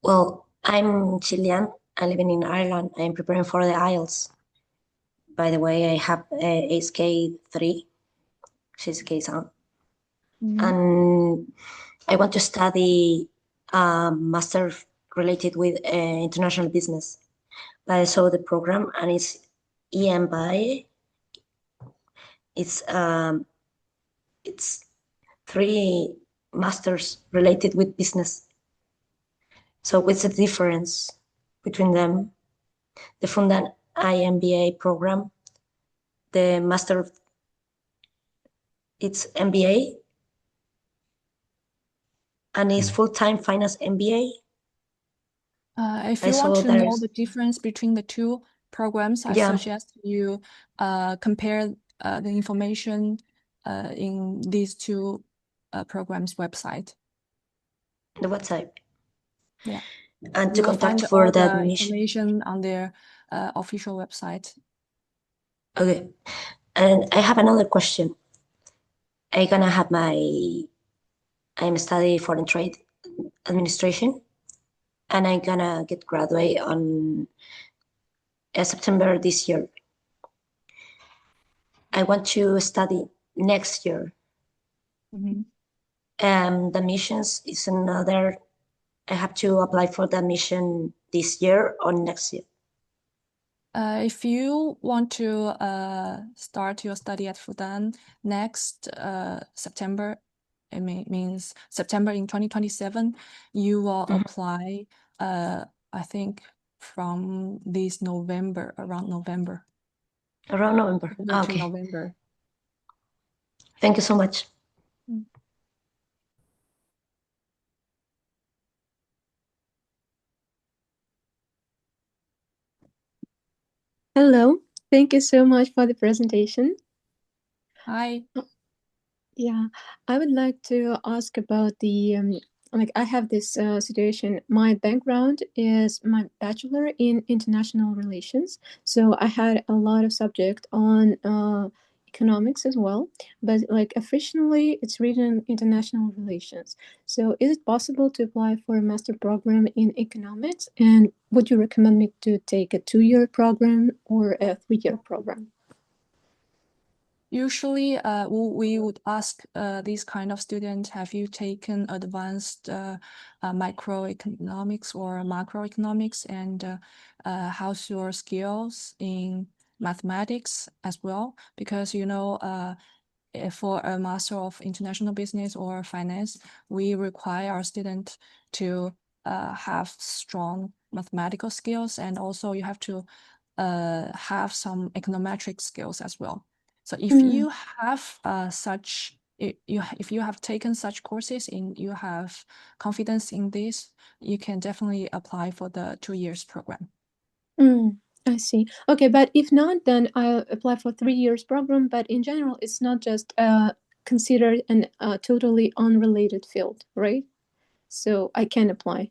Well, I'm Chilean. I'm living in Ireland. I'm preparing for the IELTS. By the way, I have HK3, 6K sound. And I want to study a master related with international business. But I saw the program and it's EMBA. It's 3 masters related with business. So what's the difference between them? The Fudan IMBA program, the master, it's MBA, and it's full-time finance MBA. If you want to know the difference between the two programs, I suggest you compare the information in these two programs' website. The website. Yeah. And to contact for the admission. Information on their official website. Okay. And I have another question. I'm studying foreign trade administration, and I'm gonna get graduate on September this year. I want to study next year. The missions is another. I have to apply for the mission this year or next year. If you want to start your study at Fudan next September, it means September in 2027, you will apply, I think, from this November, around November. Around November. Okay. November. Thank you so much. Hello, thank you so much for the presentation. Hi. Yeah, I would like to ask about the like I have this situation. My background is my bachelor in international relations, so I had a lot of subject on economics as well, but like officially it's written international relations. So is it possible to apply for a master program in economics? And would you recommend me to take a 2-year program or a 3-year program? Usually, we would ask these kind of students, have you taken advanced microeconomics or macroeconomics, and how's your skills in mathematics as well? Because, for a Master of International Business or Finance, we require our student to have strong mathematical skills, and also you have to have some econometric skills as well. So if you have if you have taken such courses and you have confidence in this, you can definitely apply for the 2 years program. I see. Okay, but if not, then I'll apply for 3 years program. But in general, it's not just considered an totally unrelated field, right? So I can apply.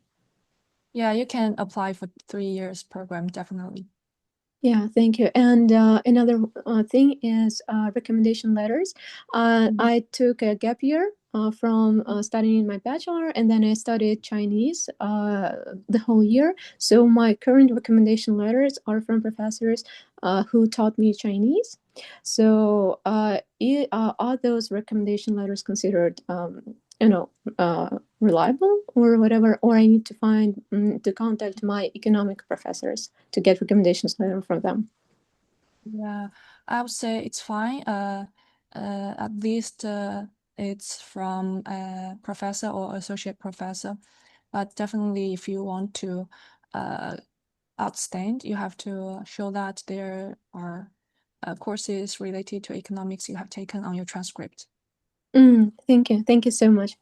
Yeah, you can apply for 3 years program, definitely. Yeah, thank you. And another thing is recommendation letters. I took a gap year from studying my bachelor, and then I studied Chinese the whole year. So my current recommendation letters are from professors who taught me Chinese. So are those recommendation letters considered, reliable or whatever, or I need to find to contact my economic professors to get recommendations letter from them? Yeah, I would say it's fine. At least it's from a professor or associate professor. But definitely, if you want to outstand, you have to show that there are courses related to economics you have taken on your transcript. Thank you. Thank you so much.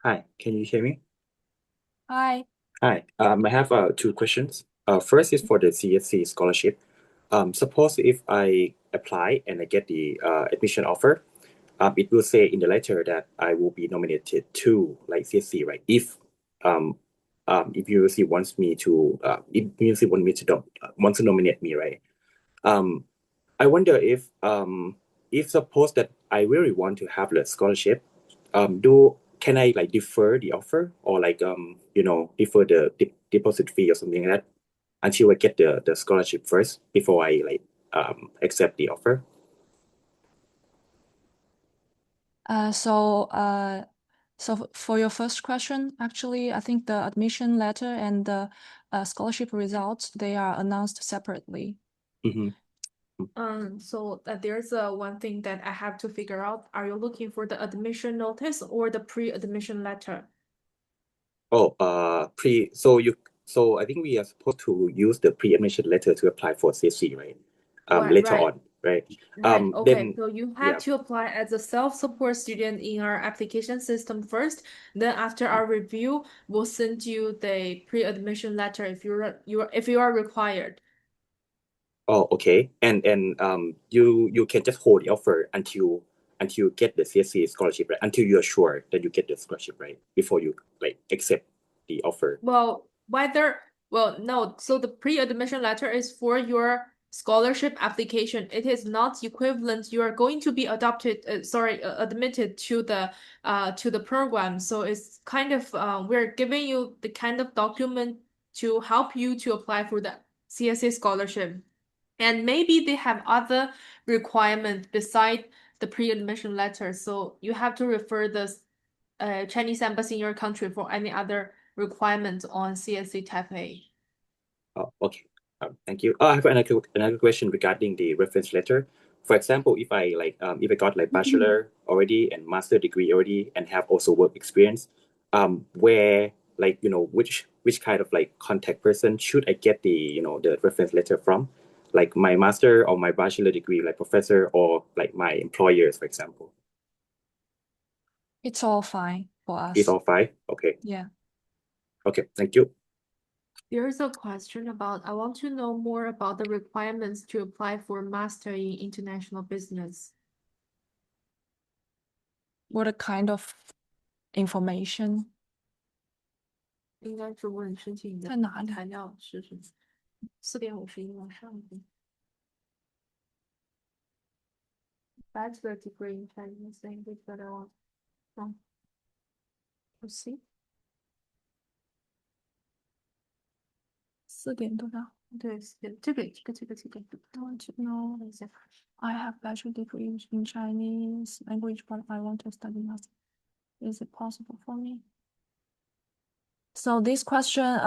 Hi, can you hear me? Hi. Hi, I have 2 questions. First is for the CSC scholarship. Suppose if I apply and I get the admission offer, it will say in the letter that I will be nominated to like CSC, right? If university wants me to, if university wants to nominate me, right? I wonder if suppose that I really want to have the scholarship, can I like defer the offer or like defer the deposit fee or something like that until I get the scholarship first before I like accept the offer? So for your first question, actually, I think the admission letter and the scholarship results, they are announced separately. So there's one thing that I have to figure out. Are you looking for the admission notice or the pre-admission letter? Oh, so I think we are supposed to use the pre-admission letter to apply for CSC, right? Later on, right? Right. Okay. Then So you have to apply as a self-support student in our application system first. Then after our review, we'll send you the pre-admission letter if you are required. Oh, okay. And you can just hold the offer until you get the CSC scholarship, right? Until you're sure that you get the scholarship, right? Before you like accept the offer. Well, Well, no. So the pre-admission letter is for your scholarship application. It is not equivalent. You are going to be admitted to the program. So it's kind of we're giving you the kind of document to help you to apply for the CSA scholarship. And maybe they have other requirements beside the pre-admission letter. So you have to refer the Chinese embassy in your country for any other requirements on CSC Type A. Oh, okay. Thank you. I have another question regarding the reference letter. For example, if I got like bachelor already and master degree already and have also work experience, where which kind of like contact person should I get the reference letter from? Like my master or my bachelor degree, like professor or like my employers, for example. It's all fine for us. It's all fine. Okay. Yeah. Okay. Thank you. There's a question about, I want to know more about the requirements to apply for Master in International Business. What kind of information? 应该是问申请的在哪里？材料是什么？4.51往上一点。Bachelor degree in Chinese language that I want. Let's see. 4点多少？对，这个。I want to know. I have bachelor degree in Chinese language, but I want to study master. Is it possible for me? So this question,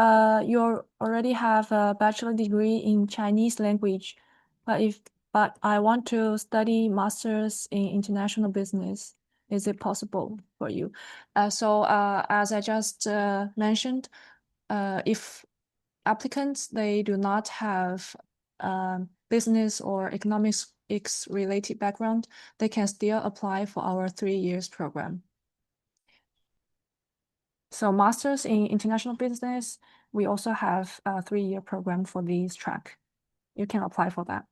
you already have a bachelor degree in Chinese language, but I want to study masters in international business. Is it possible for you? As I just mentioned, if applicants they do not have business or economics related background, they can still apply for our 3 years program. So masters in international business, we also have a 3-year program for this track. You can apply for that.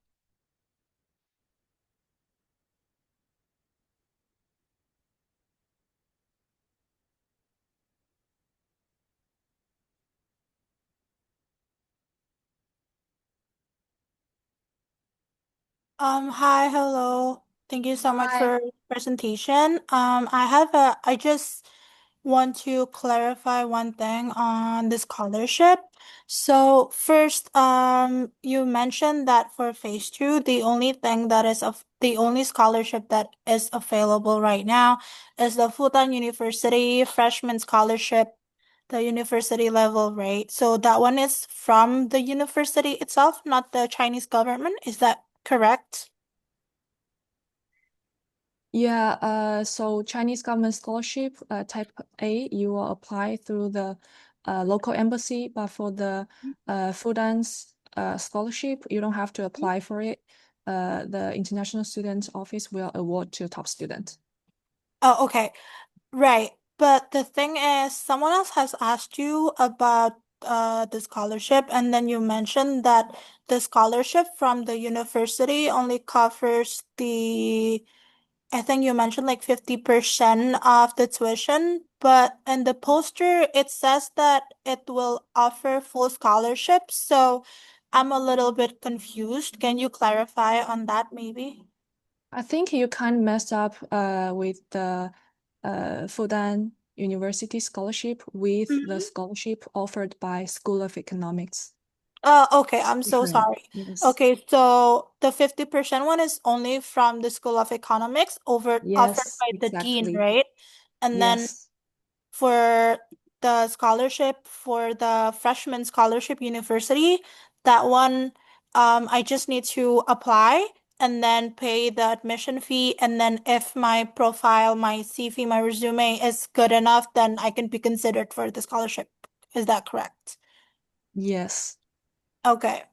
Hi, hello. Thank you so much Hi. for the presentation. I just want to clarify one thing on the scholarship. So first, you mentioned that for phase 2, the only scholarship that is available right now is the Fudan University freshman scholarship, the university level, right? So that one is from the university itself, not the Chinese government. Is that correct? Yeah, so Chinese government scholarship, type A, you will apply through the local embassy, but for the Fudan's scholarship, you don't have to apply for it. The International Student Office will award to top student. Oh, okay. Right. But the thing is, someone else has asked you about the scholarship, and then you mentioned that the scholarship from the university only covers I think you mentioned like 50% of the tuition, but in the poster it says that it will offer full scholarship. So I'm a little bit confused. Can you clarify on that maybe? I think you kind of messed up with the Fudan University scholarship with the scholarship offered by School of Economics. Okay, I'm so Different. sorry. Yes. Okay, so the 50% one is only from the School of Economics offered Yes, by the dean, exactly. right? And then Yes. for the scholarship for the freshman scholarship university, that one, I just need to apply and then pay the admission fee. And then if my profile, my CV, my resume is good enough, then I can be considered for the scholarship. Is that correct? Yes. Okay.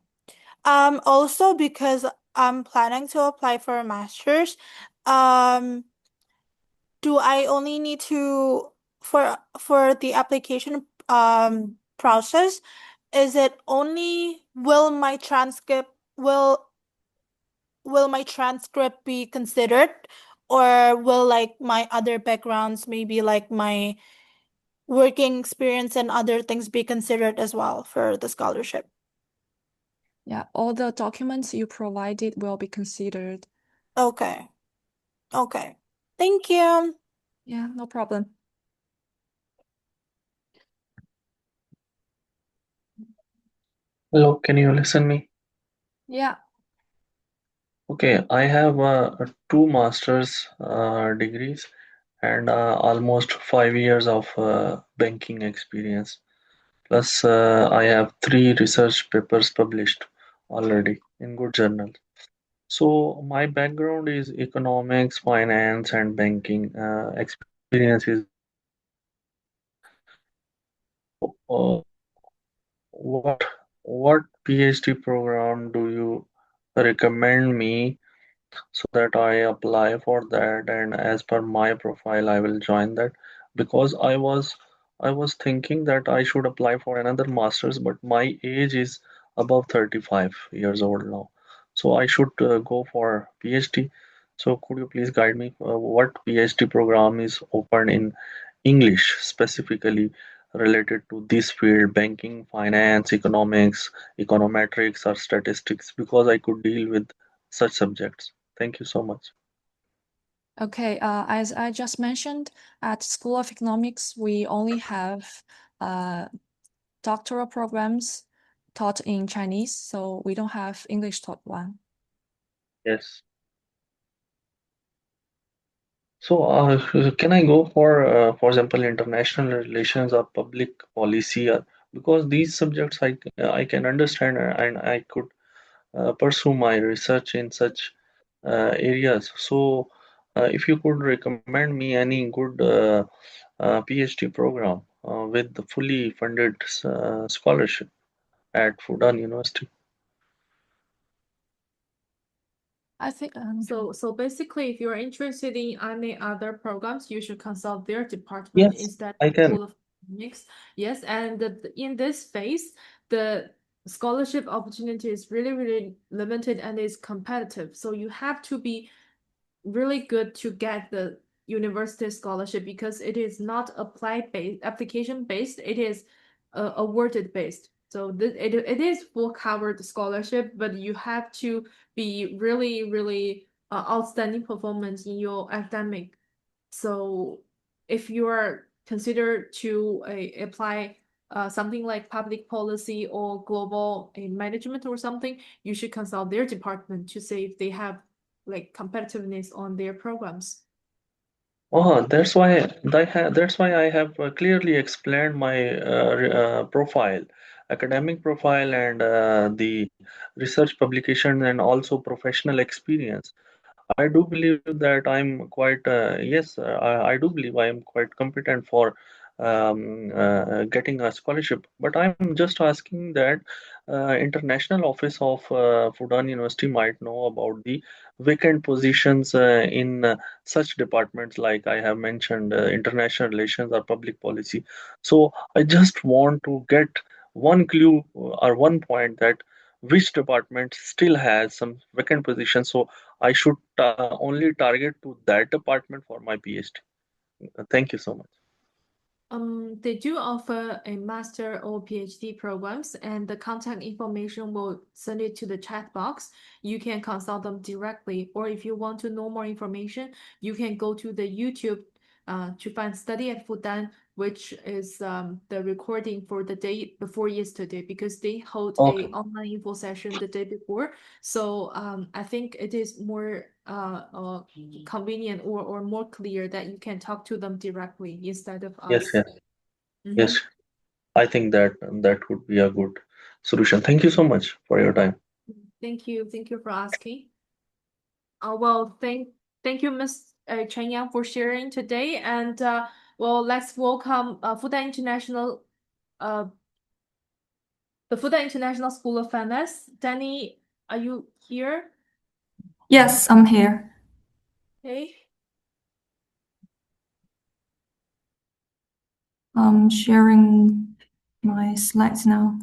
Also because I'm planning to apply for a master's, do I only need to for the application process, is it only will my transcript be considered, or will like my other backgrounds, maybe like my working experience and other things be considered as well for the scholarship? Yeah, all the documents you provided will be considered. Okay. Okay. Thank you. Yeah, no problem. Hello, can you listen me? Yeah. Okay, I have two master's degrees and almost 5 years of banking experience. Plus, I have three research papers published already in good journals. So my background is economics, finance, and banking. Experience is uh, what what PhD program do you recommend me so that I apply for that, and as per my profile I will join that, because I was thinking that I should apply for another master's, but my age is above 35 years old now, so I should go for PhD. So could you please guide me what PhD program is open in English specifically related to this field, banking, finance, economics, econometrics, or statistics, because I could deal with such subjects. Thank you so much. Okay, as I just mentioned, at School of Economics, we only have doctoral programs taught in Chinese, so we don't have English taught one. Yes. So, can I go for example, international relations or public policy, because these subjects I can understand and I could pursue my research in such areas. So, if you could recommend me any good PhD program with the fully funded scholarship at Fudan University. I think So basically, if you're interested in any other programs, you should consult their department Yes, instead I of can. School of Economics. Yes, and in this phase, the scholarship opportunity is really, really limited and is competitive. So you have to be really good to get the university scholarship because it is not application based, it is awarded based. So it is full covered scholarship, but you have to be really, really outstanding performance in your academic. So if you are considered to apply something like public policy or global management or something, you should consult their department to see if they have like competitiveness on their programs. Oh, that's why I have clearly explained my profile, academic profile, and the research publication, and also professional experience. I do believe that I'm quite yes, I do believe I am quite competent for getting a scholarship. But I'm just asking that international office of Fudan University might know about the vacant positions in such departments like I have mentioned, international relations or public policy. So I just want to get one clue or one point that which department still has some vacant positions. So I should only target to that department for my PhD. Thank you so much. They do offer a master or PhD programs, and the contact information will send it to the chat box. You can consult them directly, or if you want to know more information, you can go to the YouTube to find Study at Fudan, which is the recording for the day before yesterday, because they hold Okay. a online info session the day before. So I think it is more convenient or more clear that you can talk to them directly instead of Yes, us. yes, yes. I think that would be a good solution. Thank you so much for your time. Thank you. Thank you for asking. Well, thank you, Ms. Chen Yang, for sharing today. And well, let's welcome Fudan International, the Fudan International School of Finance. Danny, are you here? Yes, I'm here. Okay. I'm sharing my slides now.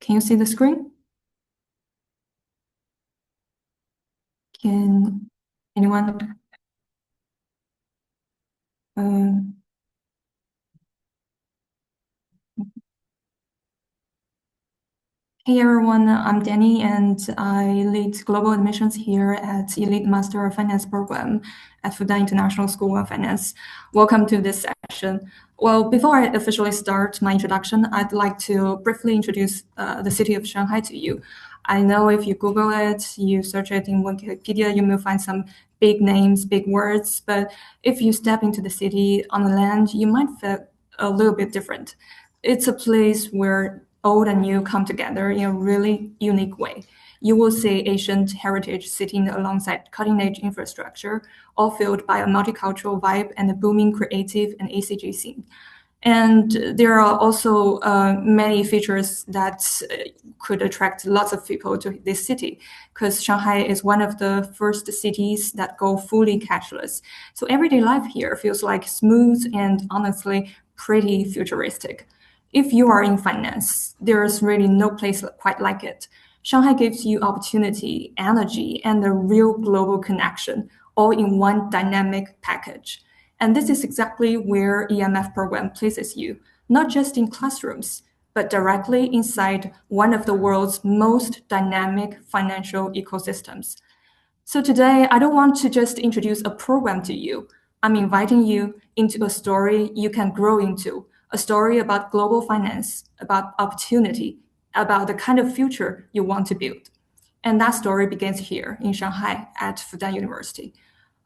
Can you see the screen? Can anyone? Hey everyone, I'm Danny and I lead global admissions here at Elite Master of Finance program at Fudan International School of Finance. Welcome to this session. Well, before I officially start my introduction, I'd like to briefly introduce the city of Shanghai to you. I know if you Google it, you search it in Wikipedia, you will find some big names, big words, but if you step into the city on the land, you might feel a little bit different. It's a place where old and new come together in a really unique way. You will see ancient heritage sitting alongside cutting-edge infrastructure, all fueled by a multicultural vibe and a booming creative and ACG scene. And there are also many features that could attract lots of people to this city, because Shanghai is one of the first cities that go fully cashless. So everyday life here feels like smooth and honestly pretty futuristic. If you are in finance, there's really no place quite like it. Shanghai gives you opportunity, energy, and a real global connection, all in one dynamic package. And this is exactly where EMF program places you, not just in classrooms, but directly inside one of the world's most dynamic financial ecosystems. So today, I don't want to just introduce a program to you. I'm inviting you into a story you can grow into, a story about global finance, about opportunity, about the kind of future you want to build. And that story begins here in Shanghai at Fudan University.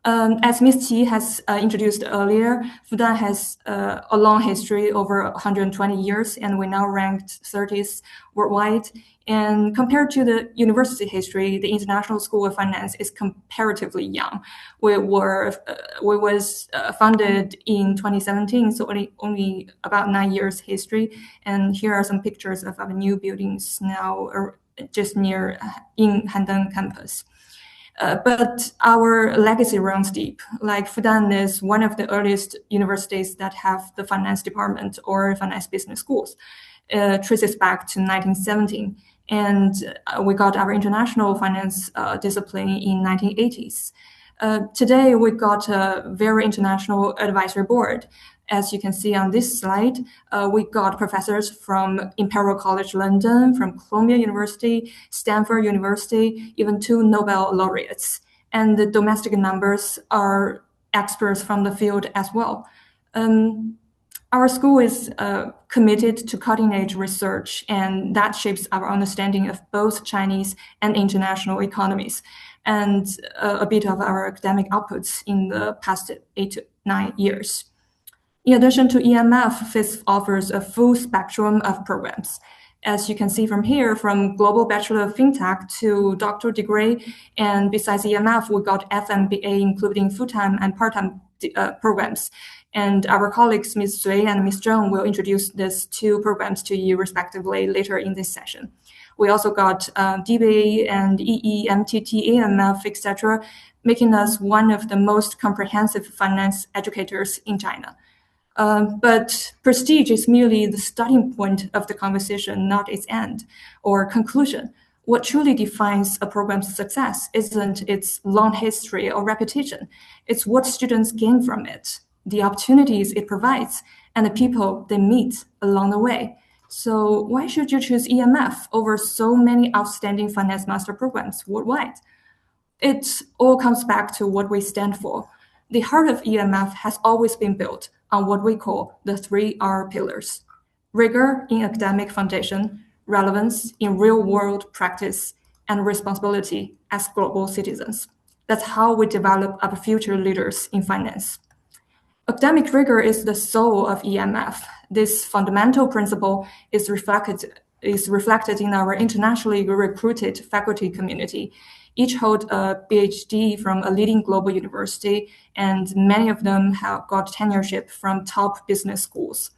As Ms. Qi has introduced earlier, Fudan has a long history, over 120 years, and we're now ranked 30th worldwide. And compared to the university history, the International School of Finance is comparatively young. We was founded in 2017, so only about 9 years history. And here are some pictures of our new buildings now, just near in Handan campus. But our legacy runs deep. Like Fudan is one of the earliest universities that have the finance department or finance business schools. Traces back to 1917. And we got our international finance discipline in 1980s. Today, we got a very international advisory board. As you can see on this slide, we got professors from Imperial College London, from Columbia University, Stanford University, even 2 Nobel laureates. And the domestic members are experts from the field as well. Our school is committed to cutting-edge research, and that shapes our understanding of both Chinese and international economies, and a bit of our academic outputs in the past 8 to 9 years. In addition to EMF, FISP offers a full spectrum of programs. As you can see from here, from Global Bachelor of FinTech to doctoral degree, and besides EMF, we got FMBA, including full-time and part-time programs. And our colleagues, Ms. Sui and Ms. Zheng, will introduce these 2 programs to you respectively later in this session. We also got DBA and EE, MTT, AMF, etc., making us one of the most comprehensive finance educators in China. But prestige is merely the starting point of the conversation, not its end or conclusion. What truly defines a program's success isn't its long history or reputation. It's what students gain from it, the opportunities it provides, and the people they meet along the way. So why should you choose EMF over so many outstanding finance master programs worldwide? It all comes back to what we stand for. The heart of EMF has always been built on what we call the 3R pillars: rigor in academic foundation, relevance in real-world practice, and responsibility as global citizens. That's how we develop our future leaders in finance. Academic rigor is the soul of EMF. This fundamental principle is reflected in our internationally recruited faculty community. Each hold a PhD from a leading global university, and many of them have got tenureship from top business schools.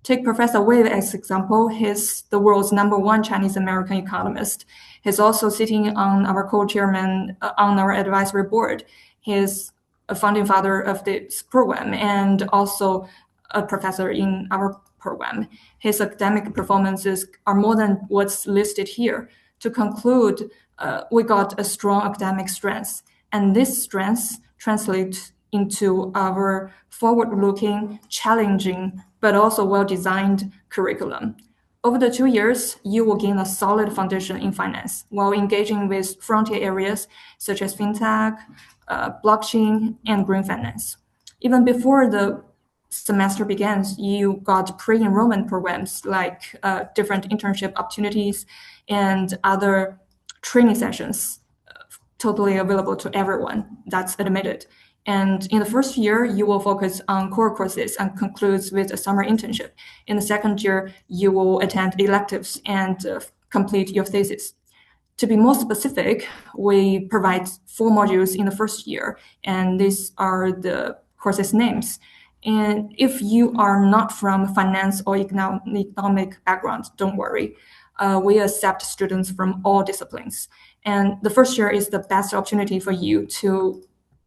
Take Professor Wei as example. He's the world's #1 Chinese-American economist. He's also sitting on our co-chairman on our advisory board. He's a founding father of this program and also a professor in our program. His academic performances are more than what's listed here. To conclude, we got a strong academic strength, and this strength translates into our forward-looking, challenging, but also well-designed curriculum. Over the 2 years, you will gain a solid foundation in finance while engaging with frontier areas such as fintech, blockchain, and green finance. Even before the semester begins, you got pre-enrollment programs like different internship opportunities and other training sessions totally available to everyone that's admitted. And in the first year, you will focus on core courses and concludes with a summer internship. In the second year, you will attend electives and complete your thesis. To be more specific, we provide 4 modules in the first year, and these are the courses names. And if you are not from finance or economic background, don't worry. We accept students from all disciplines. And the first year is the best opportunity for you to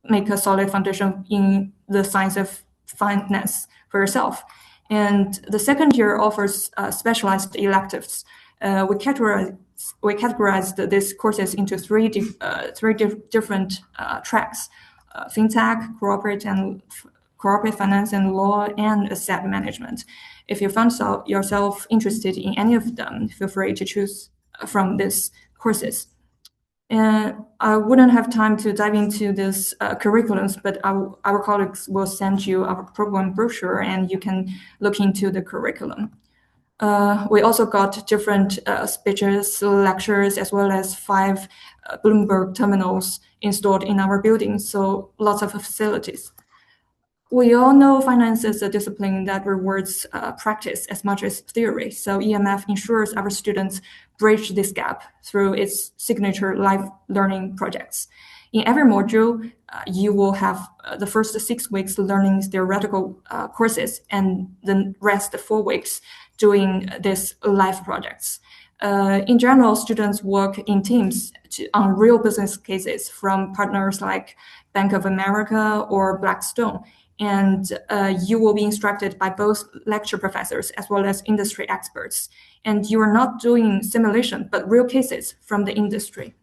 make a solid foundation in the science of finance for yourself. And the second year offers specialized electives. We categorized these courses into three different tracks: fintech, corporate finance and law, and asset management. If you find yourself interested in any of them, feel free to choose from these courses. And I wouldn't have time to dive into this curriculums, but our colleagues will send you our program brochure and you can look into the curriculum. We also got different speeches, lectures, as well as 5 Bloomberg terminals installed in our building, so lots of facilities. We all know finance is a discipline that rewards practice as much as theory, so EMF ensures our students bridge this gap through its signature live learning projects. In every module, you will have the first 6 weeks learning theoretical courses and the rest 4 weeks doing these live projects. In general, students work in teams on real business cases from partners like Bank of America or Blackstone. And you will be instructed by both lecture professors as well as industry experts. And you are not doing simulation, but real cases from the industry.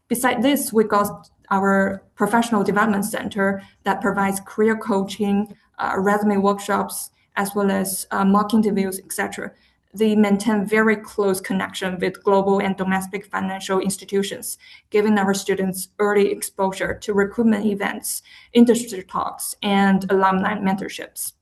Besides this, we got our professional development center that provides career coaching, resume workshops, as well as mock interviews, etc. They maintain very close connection with global and domestic financial institutions, giving our students early exposure to recruitment events, industry talks, and alumni mentorships.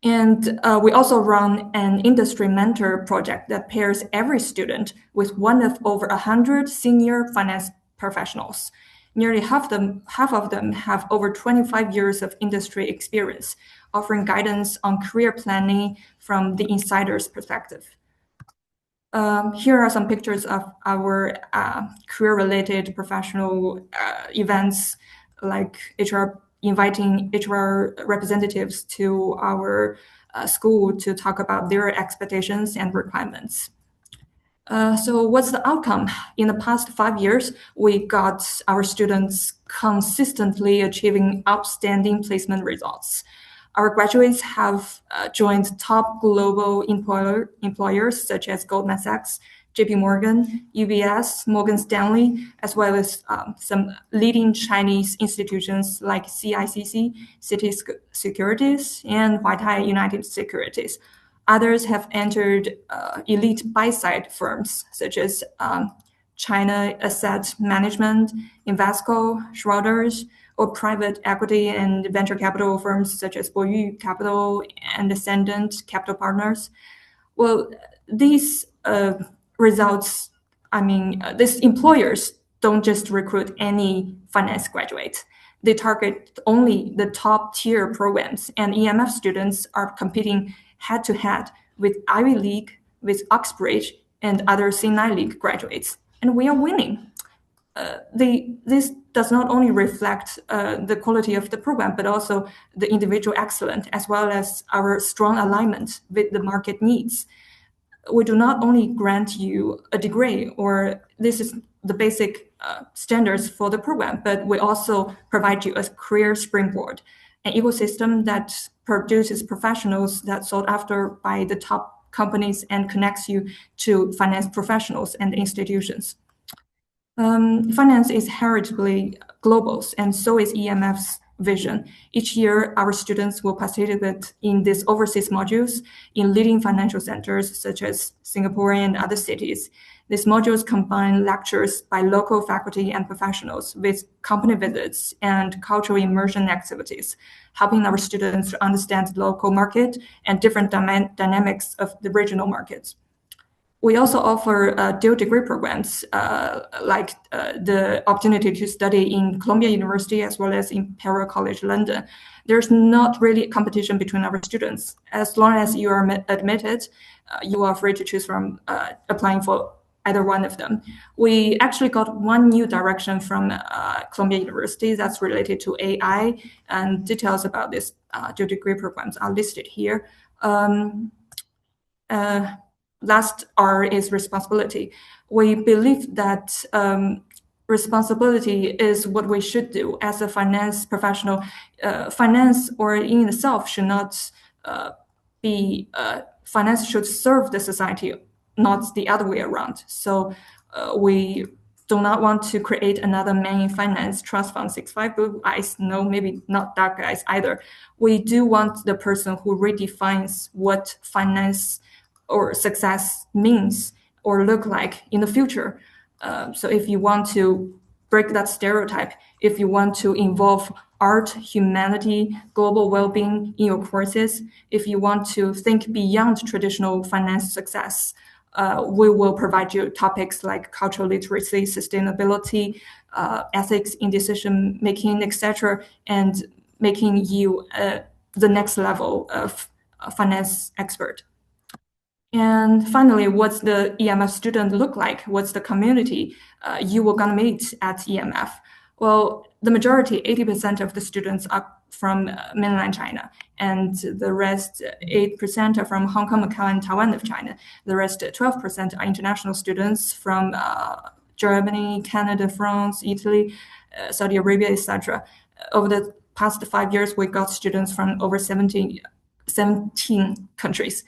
And we also run an industry mentor project that pairs every student with one of over 100 senior finance professionals. Nearly half of them have over 25 years of industry experience, offering guidance on career planning from the insider's perspective. Here are some pictures of our career-related professional events, like inviting HR representatives to our school to talk about their expectations and requirements. So what's the outcome? In the past 5 years, we got our students consistently achieving outstanding placement results. Our graduates have joined top global employers such as Goldman Sachs, JP Morgan, UBS, Morgan Stanley, as well as some leading Chinese institutions like CICC, Citi Securities, and Huatai United Securities. Others have entered elite buy-side firms such as China Asset Management, Invesco, Schroders, or private equity and venture capital firms such as Boyu Capital and Ascendant Capital Partners. Well, these results, these employers don't just recruit any finance graduate. They target only the top tier programs, and EMF students are competing head-to-head with Ivy League, with Oxbridge, and other C9 League graduates, and we are winning. This does not only reflect the quality of the program, but also the individual excellence, as well as our strong alignment with the market needs. We do not only grant you a degree, or this is the basic standards for the program, but we also provide you a career springboard, an ecosystem that produces professionals that sought after by the top companies and connects you to finance professionals and institutions. Finance is heritedly global, and so is EMF's vision. Each year, our students will participate in these overseas modules in leading financial centers such as Singapore and other cities. These modules combine lectures by local faculty and professionals with company visits and cultural immersion activities, helping our students to understand the local market and different dynamics of the regional markets. We also offer dual degree programs, like the opportunity to study in Columbia University as well as Imperial College London. There's not really competition between our students. As long as you are admitted, you are free to choose from applying for either one of them. We actually got one new direction from Columbia University that's related to AI, and details about this dual degree programs are listed here. Last R is responsibility. We believe that responsibility is what we should do as a finance professional. Finance or in itself should not be, finance should serve the society, not the other way around. So we do not want to create another man in finance trust fund 65 blue eyes. No, maybe not dark eyes either. We do want the person who redefines what finance or success means or look like in the future. So if you want to break that stereotype, if you want to involve art, humanity, global well-being in your courses, if you want to think beyond traditional finance success, we will provide you topics like cultural literacy, sustainability, ethics in decision making, etc., and making you the next level of a finance expert. And finally, what's the EMF student look like? What's the community you were gonna meet at EMF? Well, the majority, 80% of the students are from mainland China, and the rest 8% are from Hong Kong, Macau, and Taiwan of China. The rest 12% are international students from Germany, Canada, France, Italy, Saudi Arabia, etc. Over the past 5 years, we got students from over 17 countries.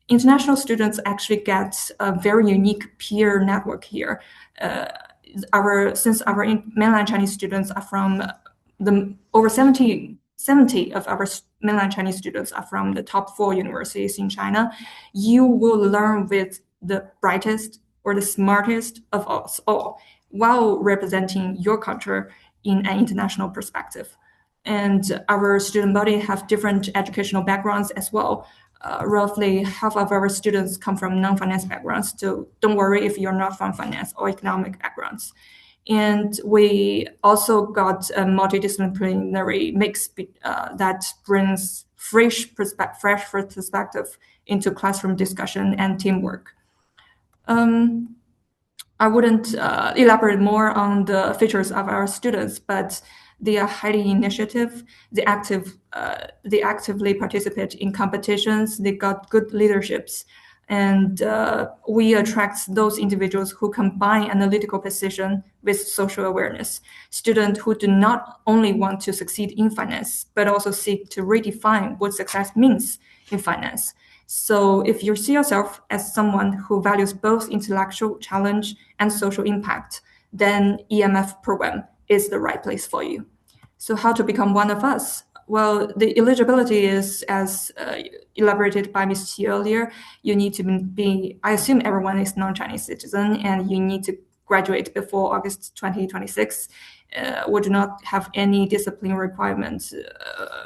International students actually get a very unique peer network here. Since our mainland Chinese students are from over 70 of our mainland Chinese students are from the top 4 universities in China, you will learn with the brightest or the smartest of us all, while representing your culture in an international perspective. And our student body have different educational backgrounds as well. Roughly half of our students come from non-finance backgrounds, so don't worry if you're not from finance or economic backgrounds. And we also got a multidisciplinary mix that brings fresh perspective into classroom discussion and teamwork. I wouldn't elaborate more on the features of our students, but they are highly initiative. They actively participate in competitions. They got good leaderships, and we attract those individuals who combine analytical precision with social awareness. Students who do not only want to succeed in finance, but also seek to redefine what success means in finance. So if you see yourself as someone who values both intellectual challenge and social impact, then EMF program is the right place for you. So how to become one of us? Well, the eligibility is as elaborated by Ms. Qi earlier. You need to be, I assume everyone is non-Chinese citizen, and you need to graduate before August 2026. We do not have any discipline requirements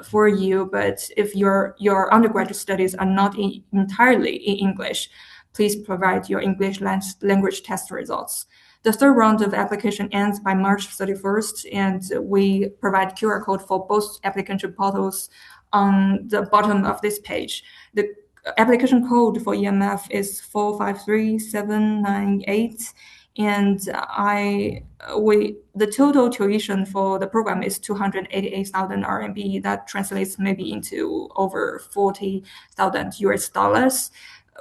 for you, but if your undergraduate studies are not entirely in English, please provide your English language test results. The third round of application ends by March 31st, and we provide QR code for both application portals on the bottom of this page. The application code for EMF is 453798. And the total tuition for the program is 288,000 RMB. That translates maybe into over 40,000 US dollars.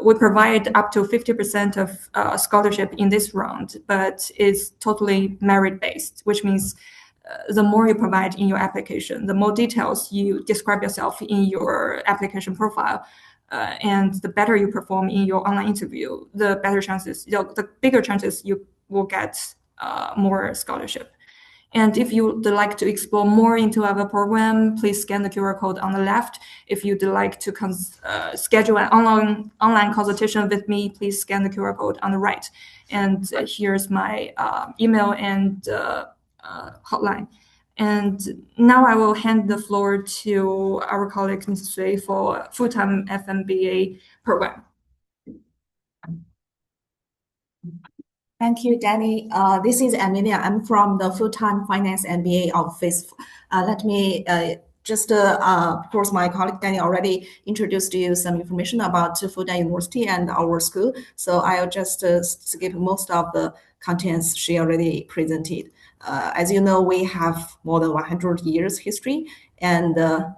We provide up to 50% of scholarship in this round, but it's totally merit-based, which means the more you provide in your application, the more details you describe yourself in your application profile, and the better you perform in your online interview, the bigger chances you will get more scholarship. And if you would like to explore more into our program, please scan the QR code on the left. If you'd like to schedule an online consultation with me, please scan the QR code on the right. And here's my email and hotline. And now I will hand the floor to our colleague, Mrs. Sui, for full-time FMBA program. Thank you, Danny. This is Amelia. I'm from the Fudan Finance MBA office. Let me just, of course, my colleague Danny already introduced you some information about Fudan University and our school. So I'll just skip most of the contents she already presented. As you know, we have more than 100 years history, and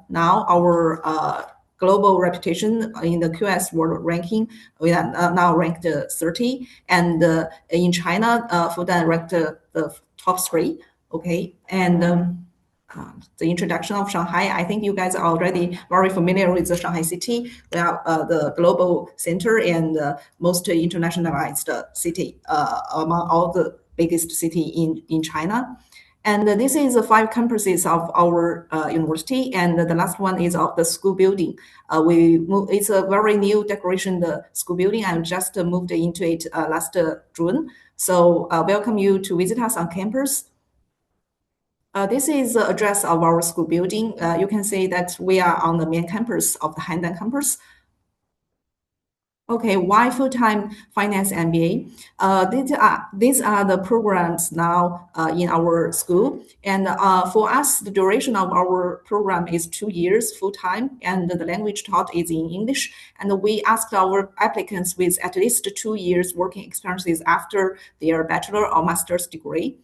now our global reputation in the QS world ranking, we are now ranked 30, and in China, Fudan ranked the top 3. Okay, and the introduction of Shanghai, I think you guys are already very familiar with the Shanghai city. We are the global center and most internationalized city among all the biggest city in China. And this is the 5 campuses of our university, and the last one is of the school building. It's a very new decoration, the school building. I just moved into it last June. So welcome you to visit us on campus. This is the address of our school building. You can see that we are on the main campus of the Handan campus. Okay, why full-time finance MBA? These are the programs now in our school. And for us, the duration of our program is 2 years full-time, and the language taught is in English. And we asked our applicants with at least 2 years working experiences after their bachelor or master's degree.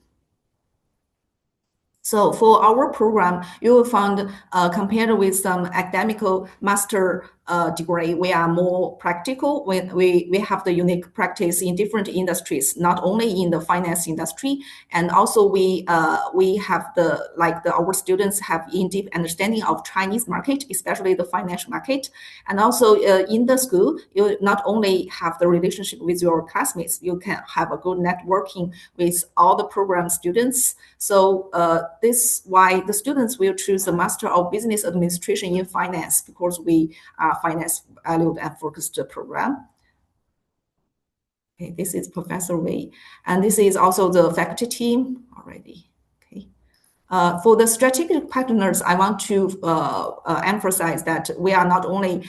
So for our program, you will find compared with some academical master degree, we are more practical. We have the unique practice in different industries, not only in the finance industry, and also we have our students have in-depth understanding of Chinese market, especially the financial market, and also in the school, you not only have the relationship with your classmates, you can have a good networking with all the program students. So this is why the students will choose the Master of Business Administration in Finance, because we are finance valued and focused program. Okay, this is Professor Wei, and this is also the faculty team already. Okay, for the strategic partners, I want to emphasize that we are not only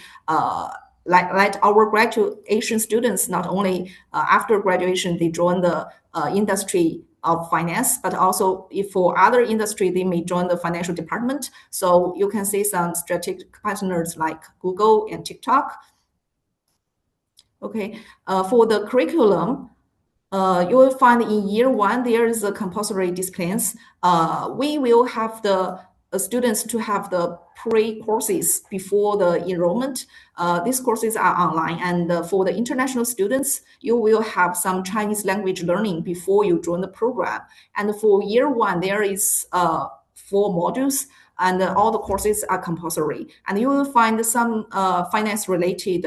like our graduation students, not only after graduation they join the industry of finance, but also if for other industry, they may join the financial department. So you can see some strategic partners like Google and TikTok. Okay, for the curriculum, you will find in year 1, there is a compulsory disciplines. We will have the students to have the pre-courses before the enrollment. These courses are online, and for the international students, you will have some Chinese language learning before you join the program. And for year 1, there is 4 modules, and all the courses are compulsory. And you will find some finance-related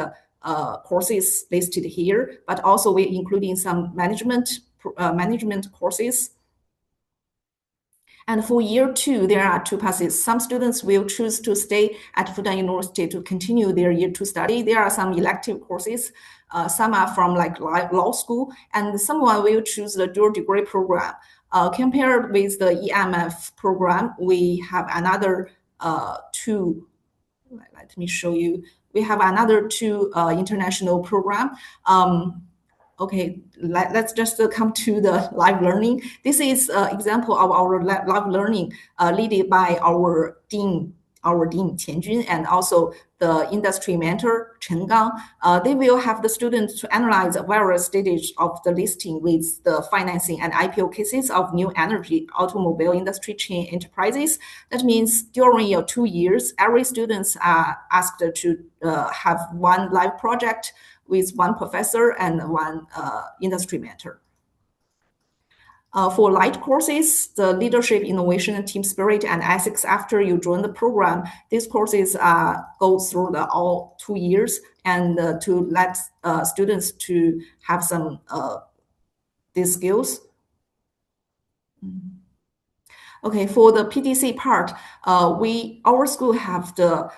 courses listed here, but also we're including some management courses. And for year 2, there are 2 passes. Some students will choose to stay at Fudan University to continue their year 2 study. There are some elective courses. Some are from like law school, and someone will choose the dual degree program. Compared with the EMF program, we have another 2. Let me show you. We have another 2 international program. Okay, let's just come to the live learning. This is an example of our live learning led by our dean Qian Jun, and also the industry mentor Chen Gang. They will have the students to analyze various stages of the listing with the financing and IPO cases of new energy automobile industry chain enterprises. That means during your 2 years, every students are asked to have one live project with one professor and one industry mentor. For light courses, the leadership, innovation, team spirit, and ethics after you join the program, these courses go through all 2 years and to let students to have some these skills. Okay, for the PDC part, our school have the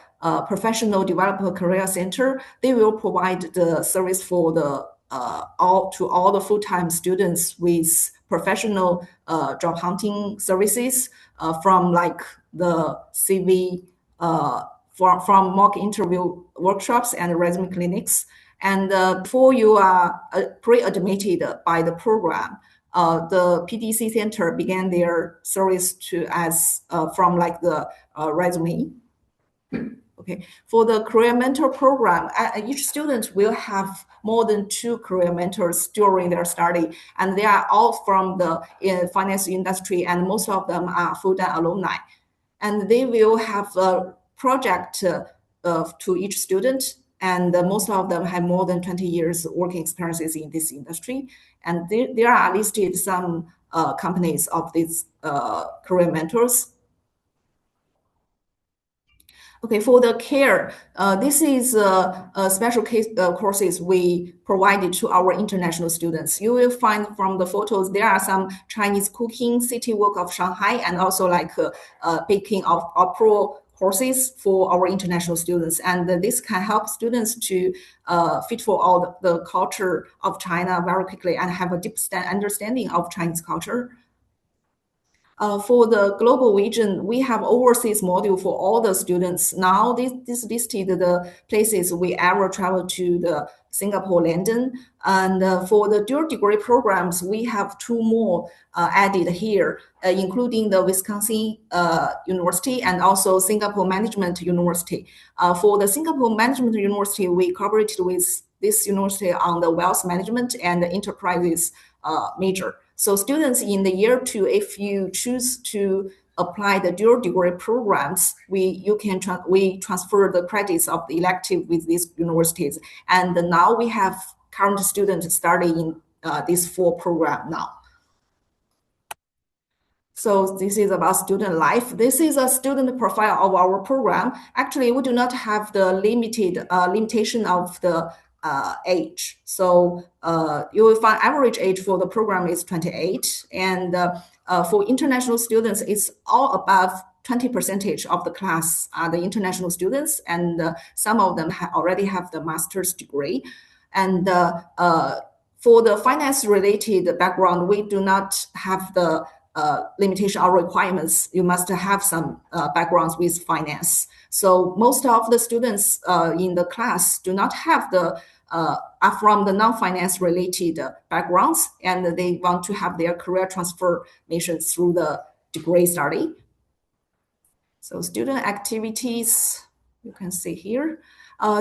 Professional Developer Career Center. They will provide the service for the all the full-time students with professional job hunting services from like the CV, from mock interview workshops and resume clinics. And before you are pre-admitted by the program, the PDC Center began their service from like the resume. Okay, for the career mentor program, each student will have more than 2 career mentors during their study, and they are all from the finance industry, and most of them are Fudan alumni. And they will have a project to each student, and most of them have more than 20 years working experiences in this industry. And there are listed some companies of these career mentors. Okay, for the care, this is a special case courses we provided to our international students. You will find from the photos there are some Chinese cooking, city walk of Shanghai, and also like baking of opera courses for our international students. And this can help students to fit for all the culture of China very quickly and have a deep understanding of Chinese culture. For the global region, we have overseas module for all the students. Now this listed the places we ever travel to, the Singapore, London. And for the dual degree programs, we have 2 more added here, including the Wisconsin University and also Singapore Management University. For the Singapore Management University, we cooperated with this university on the wealth management and enterprises major. So students in the year 2, if you choose to apply the dual degree programs, we transfer the credits of the elective with these universities. And now we have current students studying these 4 programs now. So this is about student life. This is a student profile of our program. Actually, we do not have the limitation of the age. So you will find average age for the program is 28. And for international students, it's all above 20% of the class are the international students, and some of them already have the master's degree. And for the finance related background, we do not have the limitation or requirements. You must have some backgrounds with finance. So most of the students in the class do not have are from the non-finance related backgrounds, and they want to have their career transformation through the degree study. So student activities, you can see here.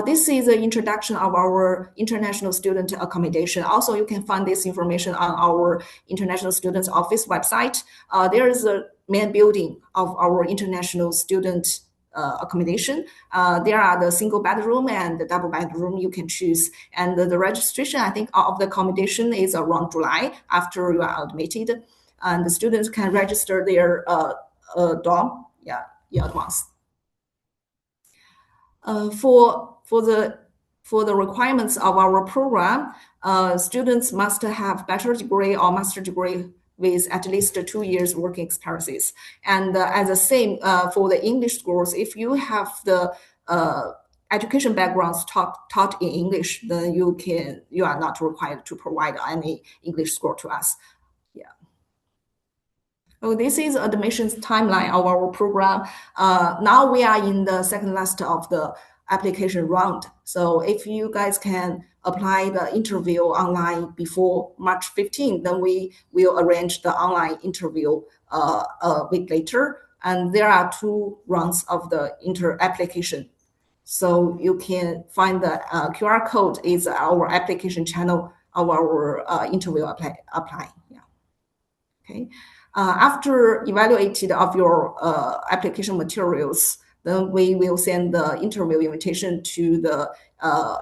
This is the introduction of our international student accommodation. Also, you can find this information on our international students office website. There is a main building of our international student accommodation. There are the single bedroom and the double bedroom you can choose. And the registration, I think, of the accommodation is around July after you are admitted. And the students can register their dorm in advance. For the requirements of our program, students must have bachelor's degree or master's degree with at least 2 years working experiences. And as the same for the English schools, if you have the education backgrounds taught in English, then you are not required to provide any English score to us. So this is admissions timeline of our program. Now we are in the second last of the application round. So if you guys can apply the interview online before March 15, then we will arrange the online interview a week later. And there are 2 rounds of the application. So you can find the QR code is our application channel of our interview apply. Yeah. Okay. After evaluated of your application materials, then we will send the interview invitation to the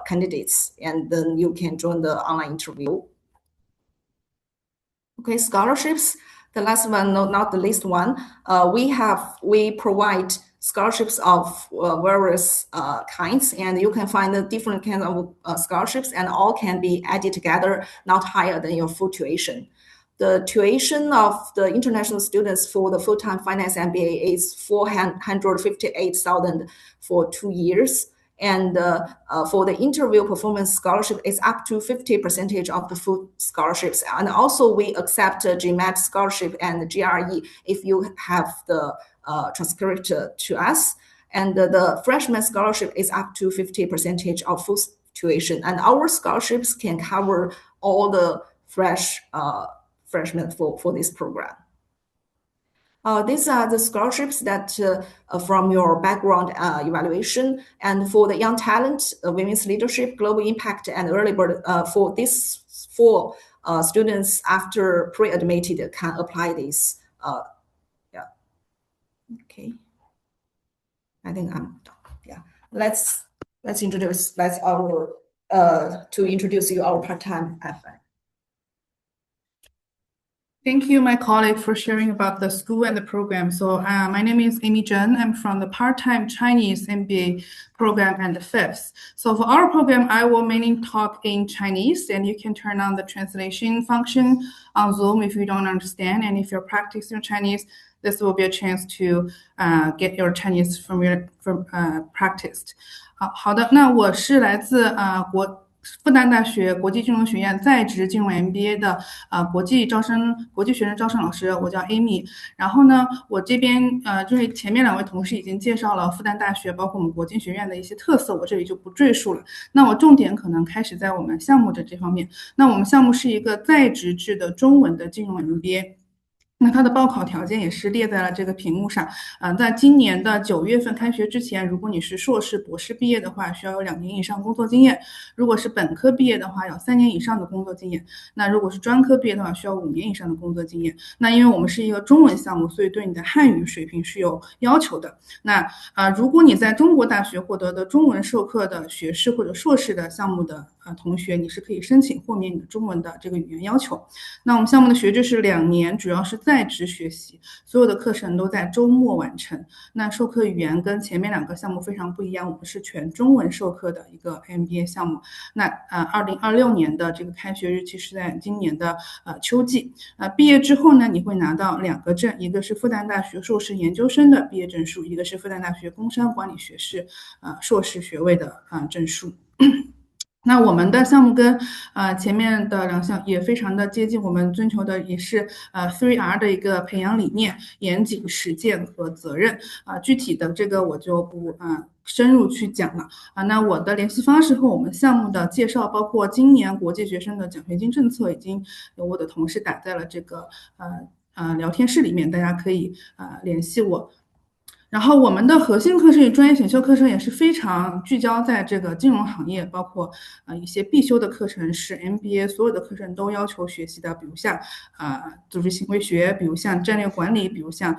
candidates, and then you can join the online interview. Okay, scholarships. The last one, no, not the least one. We provide scholarships of various kinds, and you can find the different kinds of scholarships, and all can be added together, not higher than your full tuition. The tuition of the international students for the full-time finance MBA is 458,000 for 2 years. And for the interview performance scholarship, it's up to 50% of the full scholarships. And also we accept GMAT scholarship and GRE if you have the transcript to us. And the freshman scholarship is up to 50% of full tuition. And our scholarships can cover all the freshmen for this program. These are the scholarships that from your background evaluation, and for the young talent, women's leadership, global impact, and early bird. For these 4 students after pre-admitted can apply this. Yeah. Okay. I think I'm done. Yeah. Let's introduce. That's our to introduce you our part-time FI. Thank you, my colleague, for sharing about the school and the program. So my name is Amy Zheng. I'm from the part-time Chinese MBA program and the FIPS. So for our program, I will mainly talk in Chinese, and you can turn on the translation function on Zoom if you don't understand. And if you're practicing Chinese, this will be a chance to get your Chinese practiced. 好的，那我是来自复旦大学国际金融学院在职金融 MBA 的国际学生招生老师，我叫 Amy。然后呢，我这边就是前面2位同事已经介绍了复旦大学，包括我们国经学院的一些特色，我这里就不赘述了。那我重点可能开始在我们项目的这方面。那我们项目是一个在职制的中文的金融 MBA。那它的报考条件也是列在了这个屏幕上。在今年的9月份开学之前，如果你是硕士、博士毕业的话，需要有2年以上工作经验；如果是本科毕业的话，要3年以上的工作经验；那如果是专科毕业的话，需要5年以上的工作经验。那因为我们是一个中文项目，所以对你的汉语水平是有要求的。那如果你在中国大学获得的中文授课的学士或者硕士的项目的同学，你是可以申请豁免你的中文的这个语言要求。那我们项目的学制是2年，主要是在职学习，所有的课程都在周末完成。那授课语言跟前面2个项目非常不一样，我们是全中文授课的一个 MBA 项目。那2026年的这个开学日期是在今年的秋季。毕业之后呢，你会拿到2个证，一个是复旦大学硕士研究生的毕业证书，一个是复旦大学工商管理学士硕士学位的证书。那我们的项目跟前面的2项也非常的接近，我们追求的也是3R 的一个培养理念：严谨、实践和责任。具体的这个我就不深入去讲了那我的联系方式和我们项目的介绍，包括今年国际学生的奖学金政策，已经由我的同事打在了这个聊天室里面，大家可以联系我。然后我们的核心课程与专业选修课程也是非常聚焦在这个金融行业，包括一些必修的课程是 MBA 所有的课程都要求学习的，比如像组织行为学，比如像战略管理，比如像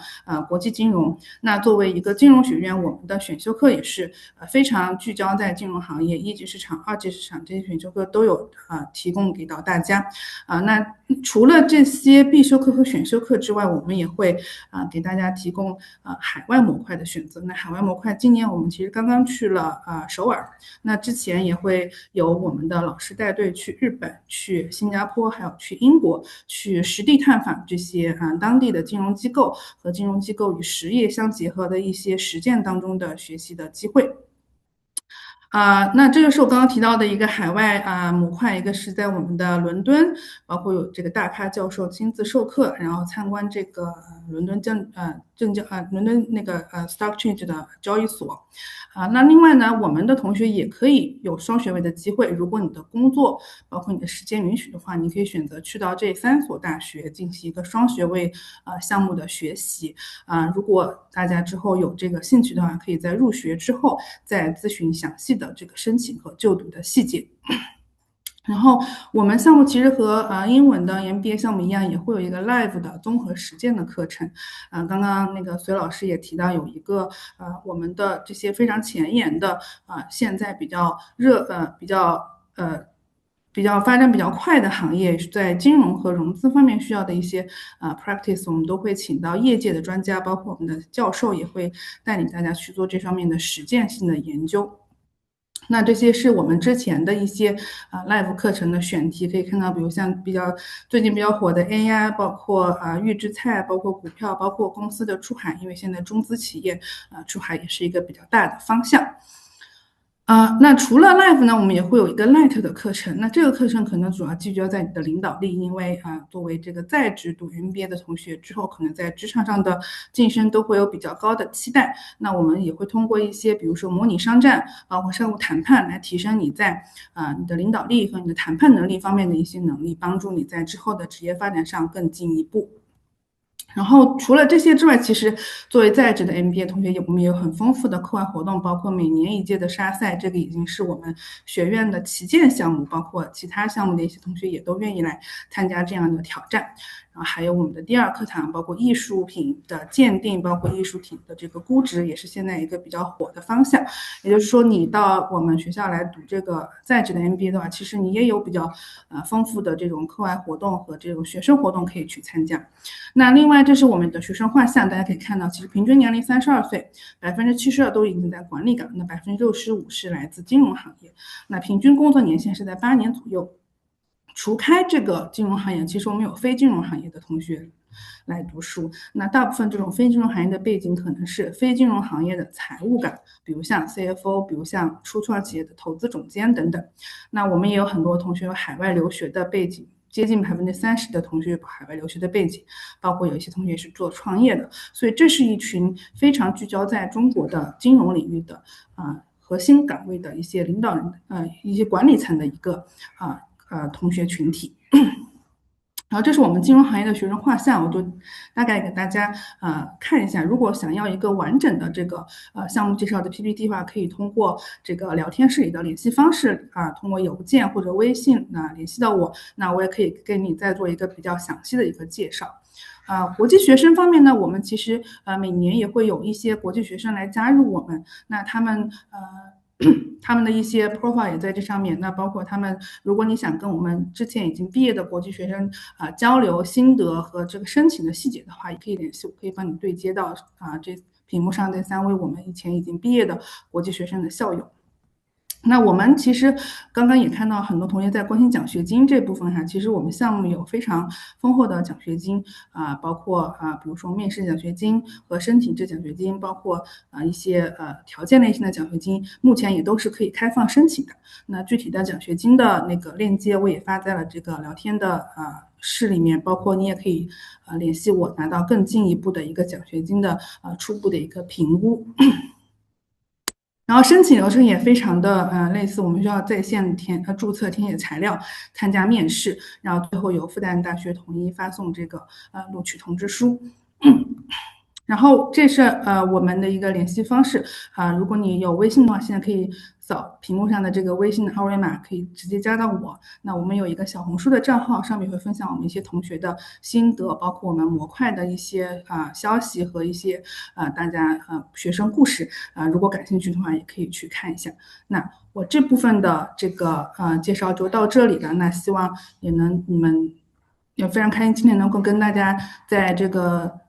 国际金融。那作为一个金融学院，我们的选修课也是非常聚焦在金融行业，1级市场、2级市场这些选修课都有提供给到大家。那除了这些必修课和选修课之外，我们也会给大家提供海外模块的选择。那海外模块今年我们其实刚刚去了首尔，那之前也会有我们的老师带队去日本、去新加坡，还有去英国，去实地探访这些当地的金融机构和金融机构与实业相结合的一些实践当中的学习的机会。那这个是我刚刚提到的一个海外模块，一个是在我们的伦敦，包括有这个大咖教授亲自授课，然后参观这个伦敦伦敦那个Stock Exchange 的交易所。那另外呢，我们的同学也可以有双学位的机会。如果你的工作包括你的时间允许的话，你可以选择去到这3所大学进行一个双学位项目的学习。如果大家之后有这个兴趣的话，可以在入学之后再咨询详细的这个申请和就读的细节。然后我们项目其实和英文的 MBA 项目一样，也会有一个 live 的综合实践的课程。刚刚那个隋老师也提到有一个我们的这些非常前沿的现在比较发展比较快的行业，在金融和融资方面需要的一些practice，我们都会请到业界的专家，包括我们的教授也会带领大家去做这方面的实践性的研究。那这些是我们之前的一些live 课程的选题，可以看到，比如像最近比较火的 AI，包括预制菜，包括股票，包括公司的出海，因为现在中资企业出海也是一个比较大的方向。那除了 Live 呢，我们也会有一个 Light 的课程。那这个课程可能主要聚焦在你的领导力，因为作为这个在职读 MBA 的同学，之后可能在职场上的晋升都会有比较高的期待。那我们也会通过一些，比如说模拟商战，包括商务谈判，来提升你在你的领导力和你的谈判能力方面的一些能力，帮助你在之后的职业发展上更进一步。然后除了这些之外，其实作为在职的 MBA 同学，我们也有很丰富的课外活动，包括每年一届的沙赛，这个已经是我们学院的旗舰项目，包括其他项目的一些同学也都愿意来参加这样的挑战。然后还有我们的第二课堂，包括艺术品的鉴定，包括艺术品的这个估值，也是现在一个比较火的方向。也就是说，你到我们学校来读这个在职的 MBA 的话，其实你也有比较丰富的这种课外活动和这种学生活动可以去参加。那另外，这是我们的学生画像，大家可以看到，其实平均年龄32岁，72%都已经在管理岗，那65%是来自金融行业，那平均工作年限是在8年左右。除开这个金融行业，其实我们有非金融行业的同学来读书。那大部分这种非金融行业的背景可能是非金融行业的财务岗，比如像 CFO，比如像初创企业的投资总监等等。那我们也有很多同学有海外留学的背景，接近30%的同学有海外留学的背景，包括有一些同学是做创业的。所以这是一群非常聚焦在中国的金融领域的核心岗位的一些领导人一些管理层的一个同学群体。然后这是我们金融行业的学生画像，我就大概给大家看一下。如果想要一个完整的这个项目介绍的 PPT 的话，可以通过这个聊天室里的联系方式通过邮件或者微信联系到我，那我也可以给你再做一个比较详细的一个介绍。国际学生方面呢，我们其实每年也会有一些国际学生来加入我们，那他们他们的一些 profile 也在这上面。那包括他们，如果你想跟我们之前已经毕业的国际学生交流心得和这个申请的细节的话，也可以联系我，可以帮你对接到这屏幕上这3位我们以前已经毕业的国际学生的校友。那我们其实刚刚也看到很多同学在关心奖学金这部分哈，其实我们项目有非常丰厚的奖学金包括比如说面试奖学金和申请制奖学金，包括一些条件类型的奖学金，目前也都是可以开放申请的。那具体的奖学金的那个链接我也发在了这个聊天的室里面，包括你也可以联系我，拿到更进一步的一个奖学金的初步的一个评估。然后申请流程也非常的类似，我们需要在线注册填写材料，参加面试，然后最后由复旦大学统一发送这个录取通知书。然后这是我们的一个联系方式如果你有微信的话，现在可以扫屏幕上的这个微信的二维码，可以直接加到我。那我们有一个小红书的账号，上面会分享我们一些同学的心得，包括我们模块的一些消息和一些大家学生故事如果感兴趣的话，也可以去看一下。那我这部分的这个介绍就到这里了。那希望你们也非常开心今天能够跟大家在这个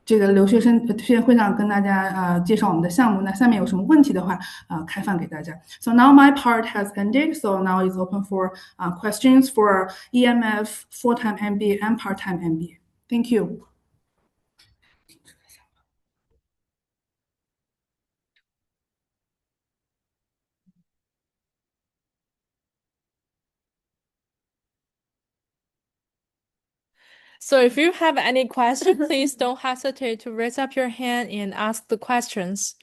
这个留学生推荐会上跟大家介绍我们的项目。那下面有什么问题的话开放给大家。So now my part has ended. So now it's open for questions for EMF, full-time MBA and part-time MBA. Thank you. So if you have any questions, please don't hesitate to raise up your hand and ask the questions.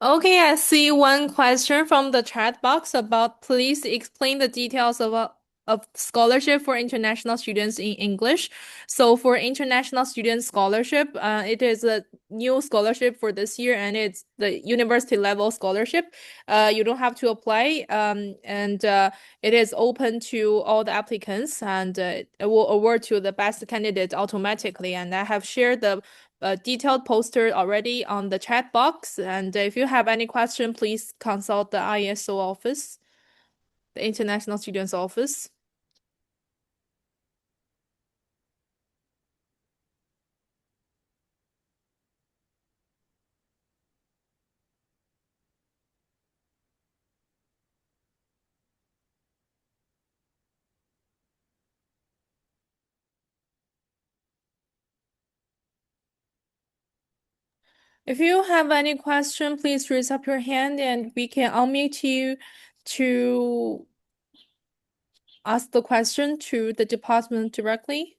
Okay, I see one question from the chat box about please explain the details about of scholarship for international students in English. So for international student scholarship, it is a new scholarship for this year, and it's the university level scholarship. You don't have to apply, and it is open to all the applicants, and it will award to the best candidate automatically. And I have shared the detailed poster already on the chat box. And if you have any question, please consult the ISO office, the International Students Office. If you have any question, please raise up your hand and we can unmute you to ask the question to the department directly.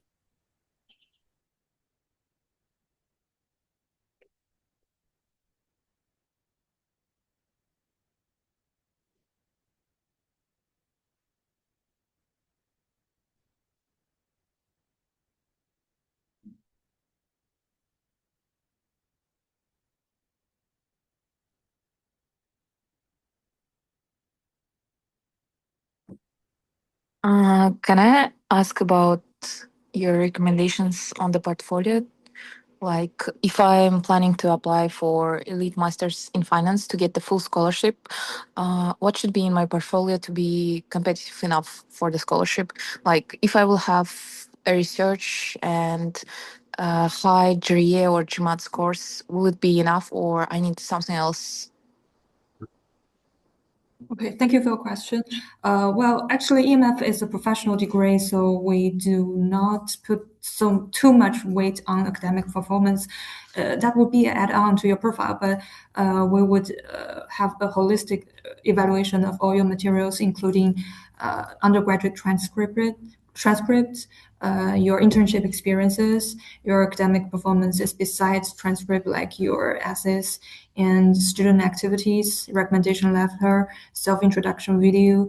Can I ask about your recommendations on the portfolio? Like, if I'm planning to apply for elite masters in finance to get the full scholarship, what should be in my portfolio to be competitive enough for the scholarship? Like, if I will have a research and high GRE or GMAT scores, will it be enough, or I need something else? Okay, thank you for your question. Well, actually, EMF is a professional degree, so we do not put too much weight on academic performance. That would be an add-on to your profile, but we would have a holistic evaluation of all your materials, including undergraduate transcripts, your internship experiences, your academic performances besides transcript, like your essays and student activities, recommendation letter, self-introduction video,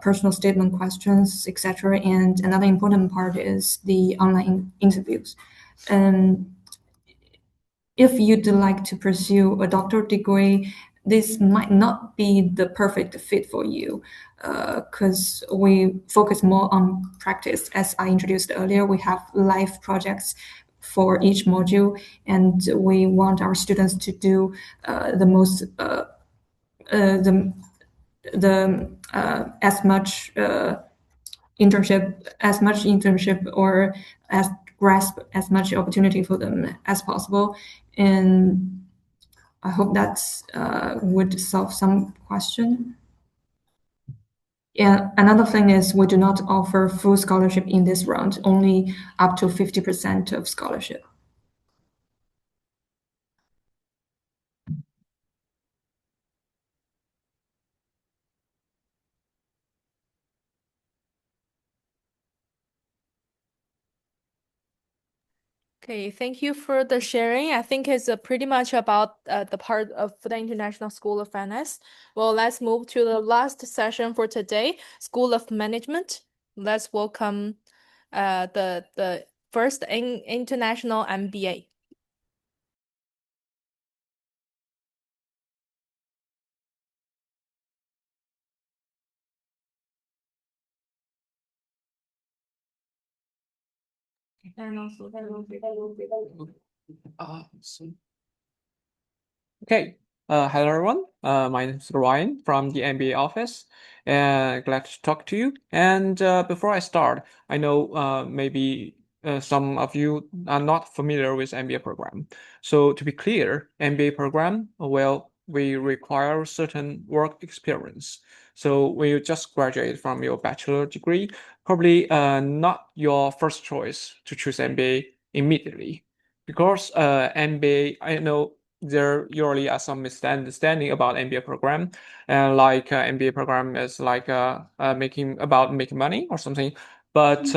personal statement questions, etc. And another important part is the online interviews. And if you'd like to pursue a doctorate degree, this might not be the perfect fit for you because we focus more on practice. As I introduced earlier, we have live projects for each module, and we want our students to do the most as much internship or as grasp as much opportunity for them as possible. And I hope that would solve some question. Yeah, another thing is we do not offer full scholarship in this round, only up to 50% of scholarship. Okay, thank you for the sharing. I think it's pretty much about the part of the International School of Finance. Well, let's move to the last session for today, School of Management. Let's welcome the first international MBA. And also, okay. Hello everyone. My name is Ryan from the MBA office, and glad to talk to you. And before I start, I know maybe some of you are not familiar with MBA program. So to be clear, MBA program, well, we require certain work experience. So when you just graduate from your bachelor degree, probably not your first choice to choose MBA immediately, because MBA, I know there usually are some misunderstanding about MBA program, and like MBA program is like making money or something. But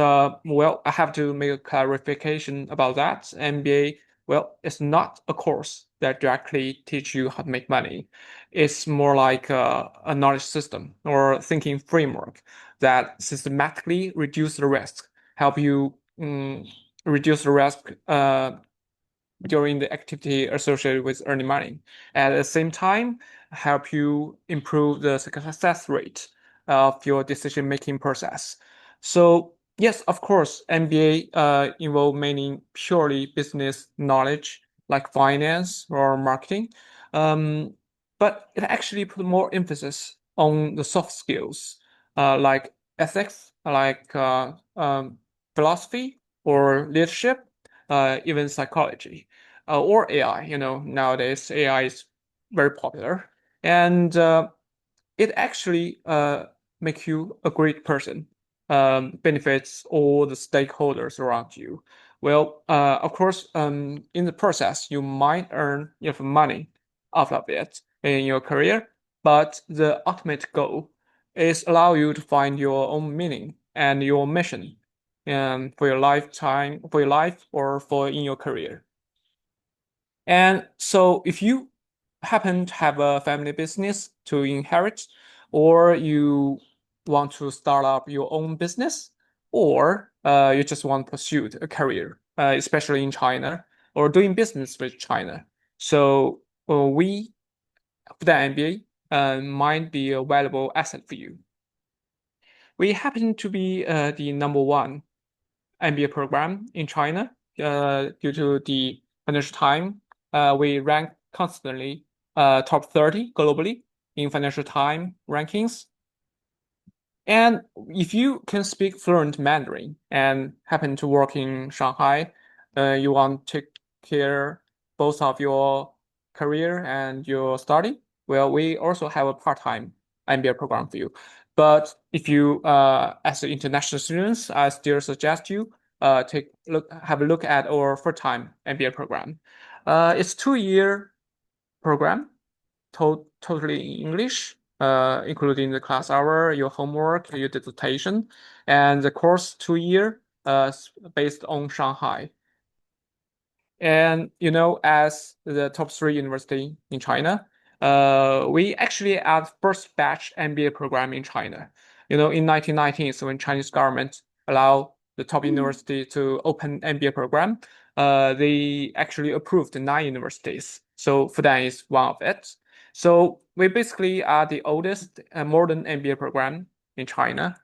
well, I have to make a clarification about that. MBA, well, it's not a course that directly teach you how to make money. It's more like a knowledge system or thinking framework. that systematically reduce the risk, help you reduce the risk during the activity associated with earning money. At the same time, help you improve the success rate of your decision-making process. So yes, of course, MBA involve many purely business knowledge like finance or marketing, but it actually put more emphasis on the soft skills like ethics, like philosophy or leadership, even psychology, or AI. Nowadays AI is very popular, and it actually make you a great person, benefits all the stakeholders around you. Well, of course, in the process, you might earn money out of it in your career, but the ultimate goal is allow you to find your own meaning and your mission for your lifetime, for your life, or for in your career. And so if you happen to have a family business to inherit, or you want to start up your own business, or you just want to pursue a career, especially in China, or doing business with China. So we, Fudan MBA, might be a valuable asset for you. We happen to be the #1 MBA program in China due to the Financial Times. We rank constantly top 30 globally in Financial Times rankings. And if you can speak fluent Mandarin and happen to work in Shanghai, you want to take care both of your career and your study, well, we also have a part-time MBA program for you. But if you, as an international students, I still suggest you have a look at our full-time MBA program. It's 2-year program, totally in English, including the class hour, your homework, your dissertation, and the course 2-year based on Shanghai. And as the top 3 university in China, we actually are the first batch MBA program in China. In 1990s, when Chinese government allowed the top university to open MBA program, they actually approved 9 universities. So Fudan is one of it. So we basically are the oldest modern MBA program in China.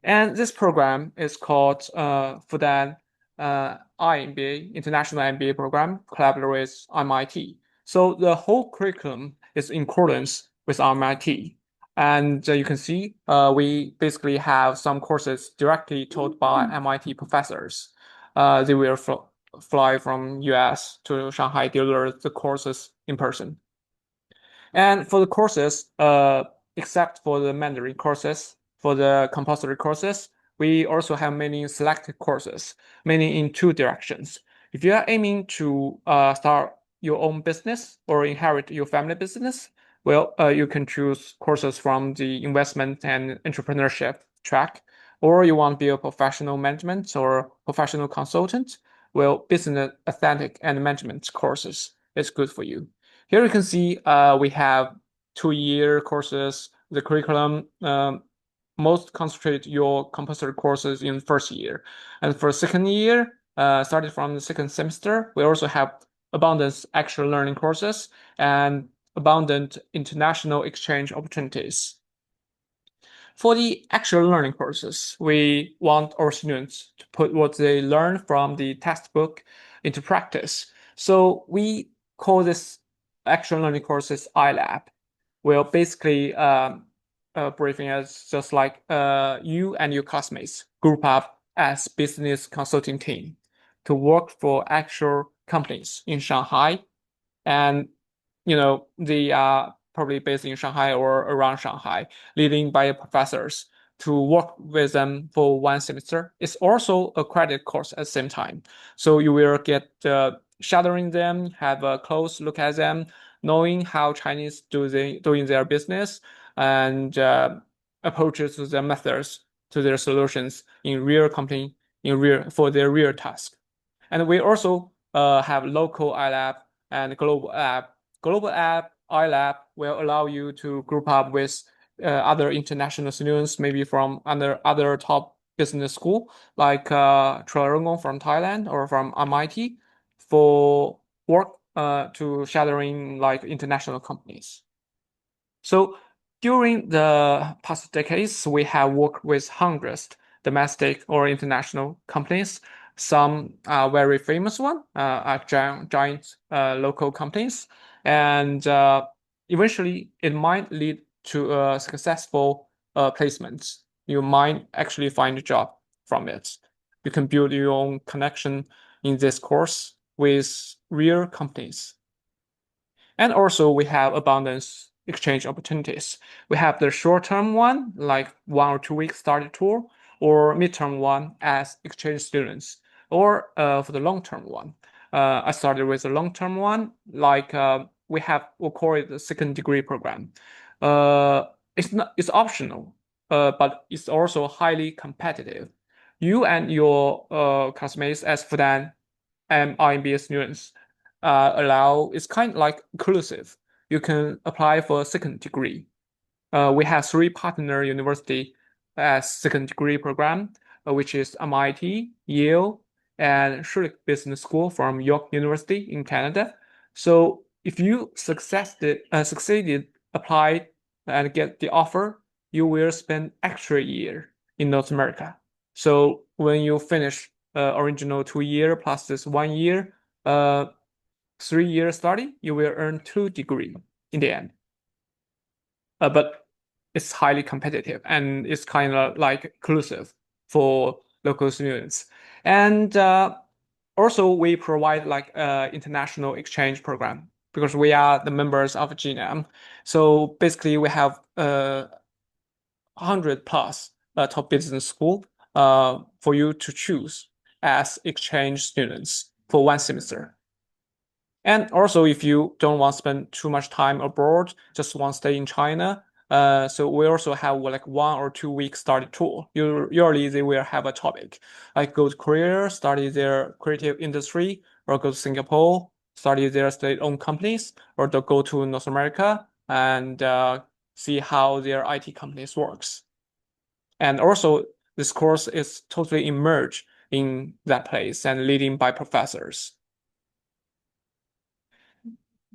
And this program is called Fudan IMBA, International MBA Program, collaborated with MIT. So the whole curriculum is in accordance with MIT. And you can see we basically have some courses directly taught by MIT professors. They will fly from US to Shanghai, deliver the courses in person. And for the courses, except for the Mandarin courses, for the compulsory courses, we also have many selected courses, many in 2 directions. If you are aiming to start your own business or inherit your family business, well, you can choose courses from the investment and entrepreneurship track, or you want to be a professional management or professional consultant, well, business authentic and management courses is good for you. Here you can see we have 2-year courses. The curriculum most concentrate your compulsory courses in first year. And for second year, started from the second semester, we also have abundant actual learning courses and abundant international exchange opportunities. For the actual learning courses, we want our students to put what they learn from the textbook into practice. So we call this actual learning courses iLab. Well, basically, briefing as just like you and your classmates group up as business consulting team to work for actual companies in Shanghai, and they are probably based in Shanghai or around Shanghai, leading by professors to work with them for 1 semester. It's also a credit course at the same time. So you will get shadowing them, have a close look at them, knowing how Chinese doing their business, and approaches to their methods, to their solutions in real company, for their real task. And we also have local iLab and global app. Global app iLab will allow you to group up with other international students, maybe from other top business school, like Chulalongkorn from Thailand or from MIT, for work to shadowing like international companies. So during the past decades, we have worked with hundreds domestic or international companies. Some are very famous one, are giant local companies, and eventually it might lead to a successful placement. You might actually find a job from it. You can build your own connection in this course with real companies. And also we have abundance exchange opportunities. We have the short-term one, like 1 or 2 week study tour, or mid-term one as exchange students, or for the long-term one. I started with the long-term one, like we'll call it the second degree program. It's optional, but it's also highly competitive. You and your classmates as Fudan and RMBA students it's kind of like inclusive. You can apply for a second degree. We have 3 partner university as second degree program, which is MIT, Yale, and Schulich Business School from York University in Canada. So if you succeeded, applied, and get the offer, you will spend extra year in North America. So when you finish original 2 year plus this 1 year, 3 year study, you will earn 2 degree in the end. But it's highly competitive and it's kind of like exclusive for local students. And also we provide like international exchange program because we are the members of GNM. So basically we have 100 plus top business school for you to choose as exchange students for 1 semester. And also, if you don't want to spend too much time abroad, just want to stay in China, so we also have like 1 or 2 week study tour. Usually they will have a topic, like go to Korea, study their creative industry, or go to Singapore, study their state-owned companies, or to go to North America and see how their IT companies works. And also, this course is totally immersed in that place and leading by professors.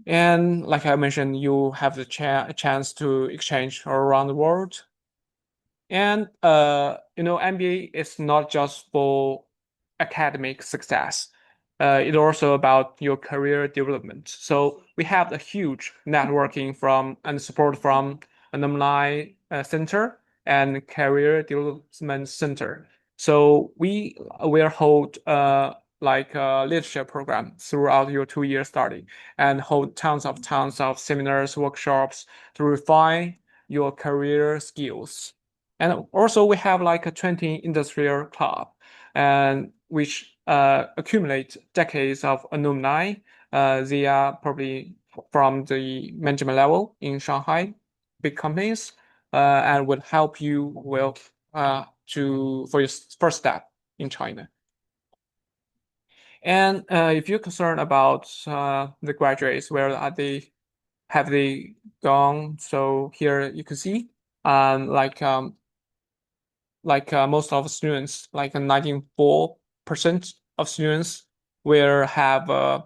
And like I mentioned, you have the chance to exchange around the world. And MBA is not just for academic success. It's also about your career development. So we have a huge networking from and support from alumni center and career development center. So we will hold like a leadership program throughout your 2 year study and hold tons of seminars, workshops to refine your career skills. And also we have like a 20 industrial club and which accumulate decades of alumni. They are probably from the management level in Shanghai, big companies, and would help you for your first step in China. And if you're concerned about the graduates, where have they gone? So here you can see, most of the students, like 94% of students will have a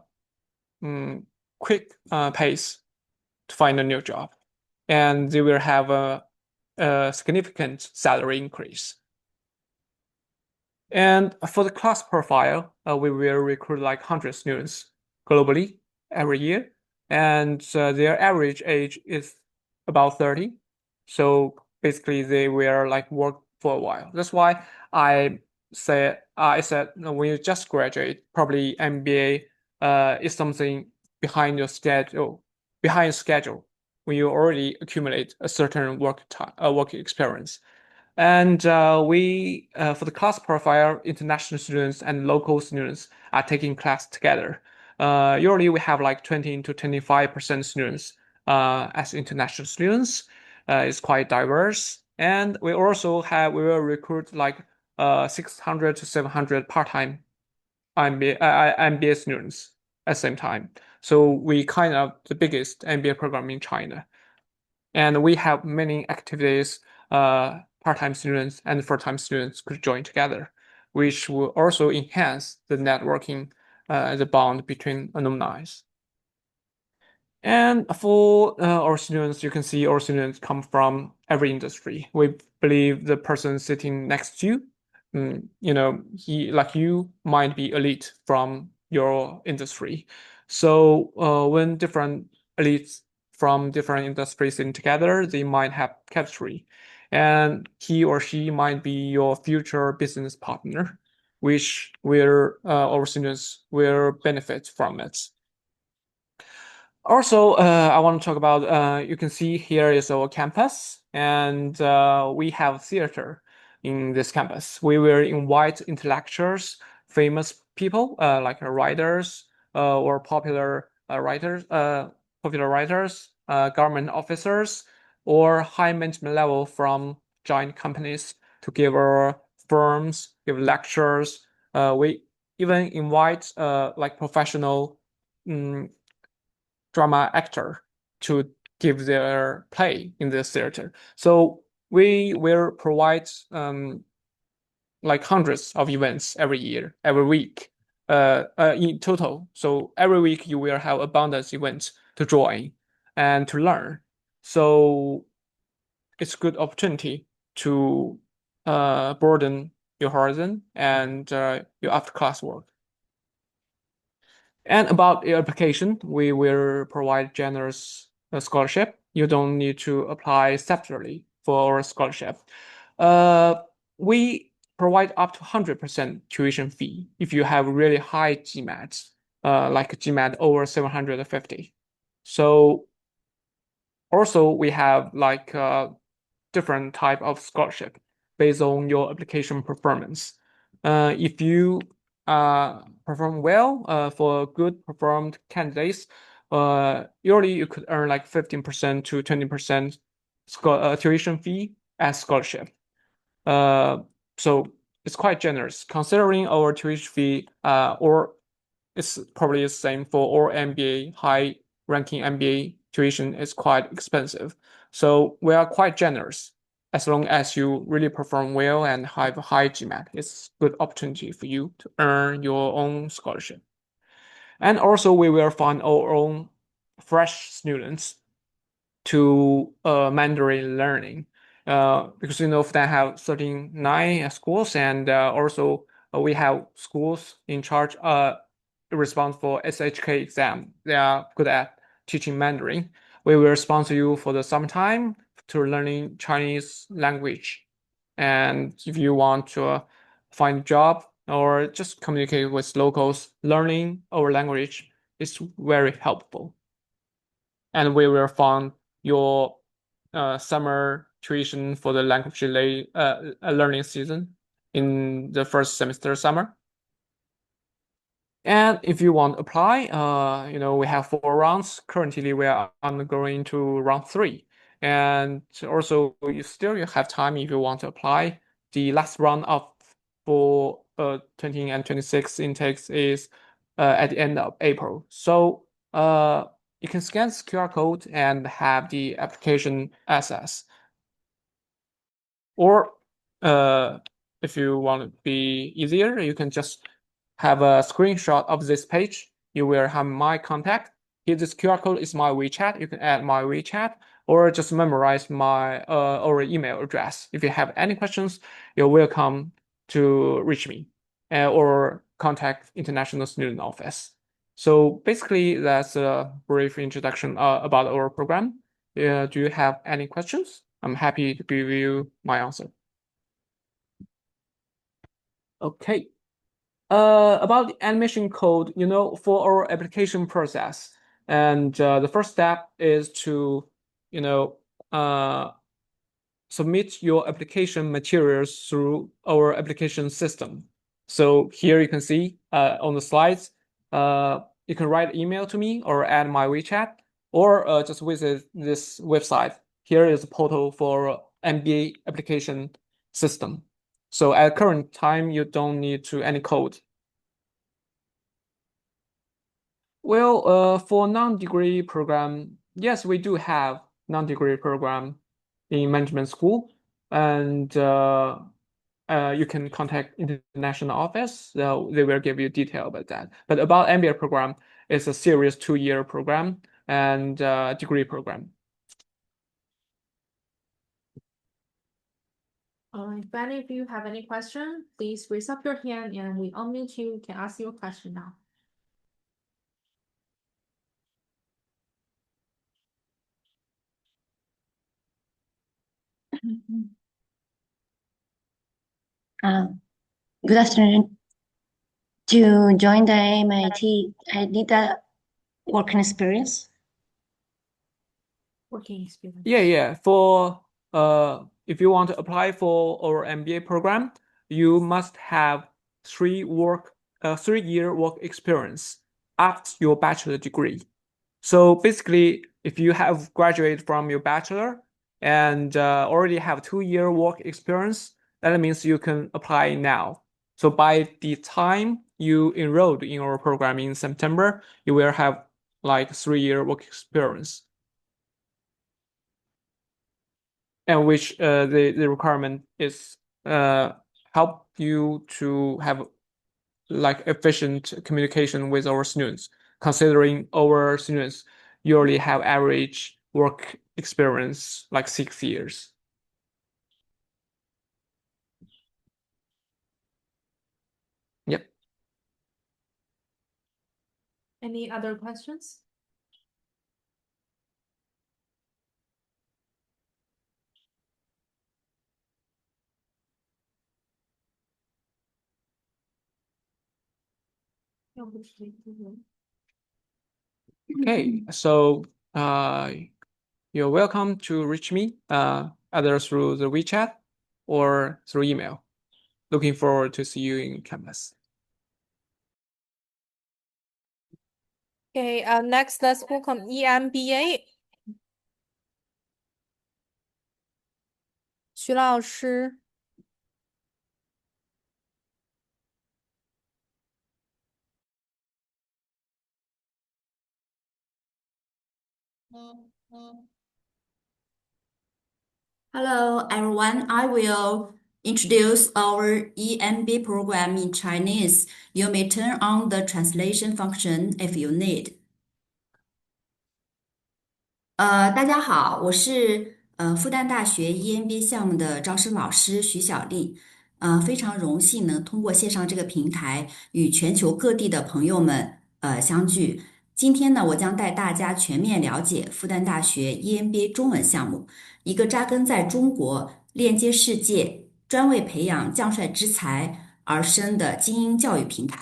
quick pace to find a new job, and they will have a significant salary increase. And for the class profile, we will recruit like 100 students globally every year, and their average age is about 30. So basically, they will like work for a while. That's why I said when you just graduate, probably MBA is something behind your schedule, when you already accumulate a certain work experience. And for the class profile, international students and local students are taking class together. Usually we have like 20 to 25% students as international students. It's quite diverse. And we will recruit like 600 to 700 part-time MBA students at the same time. So we kind of the biggest MBA program in China. And we have many activities part-time students and full-time students could join together, which will also enhance the networking, the bond between alumni. And for our students, you can see our students come from every industry. We believe the person sitting next to you, he like you might be elite from your industry. So when different elites from different industries sitting together, they might have chemistry, and he or she might be your future business partner, which will our students will benefit from it. Also, I want to talk about, you can see here is our campus, and we have theater in this campus. We will invite intellectuals, famous people like writers or popular writers, government officers, or high management level from giant companies to give our firms, give lectures. We even invite like professional drama actor to give their play in this theater. So we will provide like hundreds of events every year, every week, in total. So every week you will have abundance events to join and to learn. So it's a good opportunity to broaden your horizon and your after class work. And about your application, we will provide generous scholarship. You don't need to apply separately for our scholarship. We provide up to 100% tuition fee if you have really high GMAT, like GMAT over 750. So also we have like different type of scholarship based on your application performance. If you perform well for good performed candidates, usually you could earn like 15% to 20% tuition fee as scholarship. So it's quite generous considering our tuition fee, or it's probably the same for all MBA, high ranking MBA tuition is quite expensive. So we are quite generous as long as you really perform well and have a high GMAT. It's a good opportunity for you to earn your own scholarship. And also we will fund our own fresh students to Mandarin learning. Because Fudan have 39 schools, and also we have schools in charge responsible for SHK exam. They are good at teaching Mandarin. We will sponsor you for the summertime to learning Chinese language. And if you want to find a job or just communicate with locals, learning our language is very helpful. And we will fund your summer tuition for the language learning season in the first semester summer. And if you want to apply, we have 4 rounds. Currently, we are undergoing to round 3. And also, you have time if you want to apply. The last round for 20 and 26 intakes is at the end of April. So you can scan this QR code and have the application access. Or if you want to be easier, you can just have a screenshot of this page. You will have my contact. Here, this QR code is my WeChat. You can add my WeChat or just memorize my or email address. If you have any questions, you're welcome to reach me or contact International Student Office. So basically, that's a brief introduction about our program. Do you have any questions? I'm happy to give you my answer. Okay. About the animation code, for our application process, and the first step is to, submit your application materials through our application system. So here you can see on the slides, you can write email to me or add my WeChat, or just visit this website. Here is a portal for MBA application system. So at current time, you don't need to any code. Well, for non-degree program, yes, we do have non-degree program in management school, and you can contact international office. They will give you detail about that. But about MBA program, it's a serious 2-year program and degree program. If any of you have any question, please raise up your hand and we unmute you. You can ask your question now. Good afternoon. To join the MIT, I need a working experience. Working experience. Yeah. For if you want to apply for our MBA program, you must have 3-year work experience after your bachelor degree. So basically, if you have graduated from your bachelor and already have 2-year work experience, that means you can apply now. So by the time you enrolled in our program in September, you will have like 3-year work experience. And which the requirement is help you to have like efficient communication with our students, considering our students usually have average work experience like 6 years. Yep. Any other questions? Okay, so you're welcome to reach me either through the WeChat or through email. Looking forward to see you in campus. Okay, next let's welcome EMBA. 徐老师。Hello, everyone. I will introduce our EMB program in Chinese. You may turn on the translation function if you need. 大家好，我是复旦大学 EMBA 项目的招生老师徐小丽。非常荣幸能通过线上这个平台与全球各地的朋友们相聚。今天呢，我将带大家全面了解复旦大学 EMBA 中文项目，一个扎根在中国、链接世界、专为培养将帅之才而生的精英教育平台。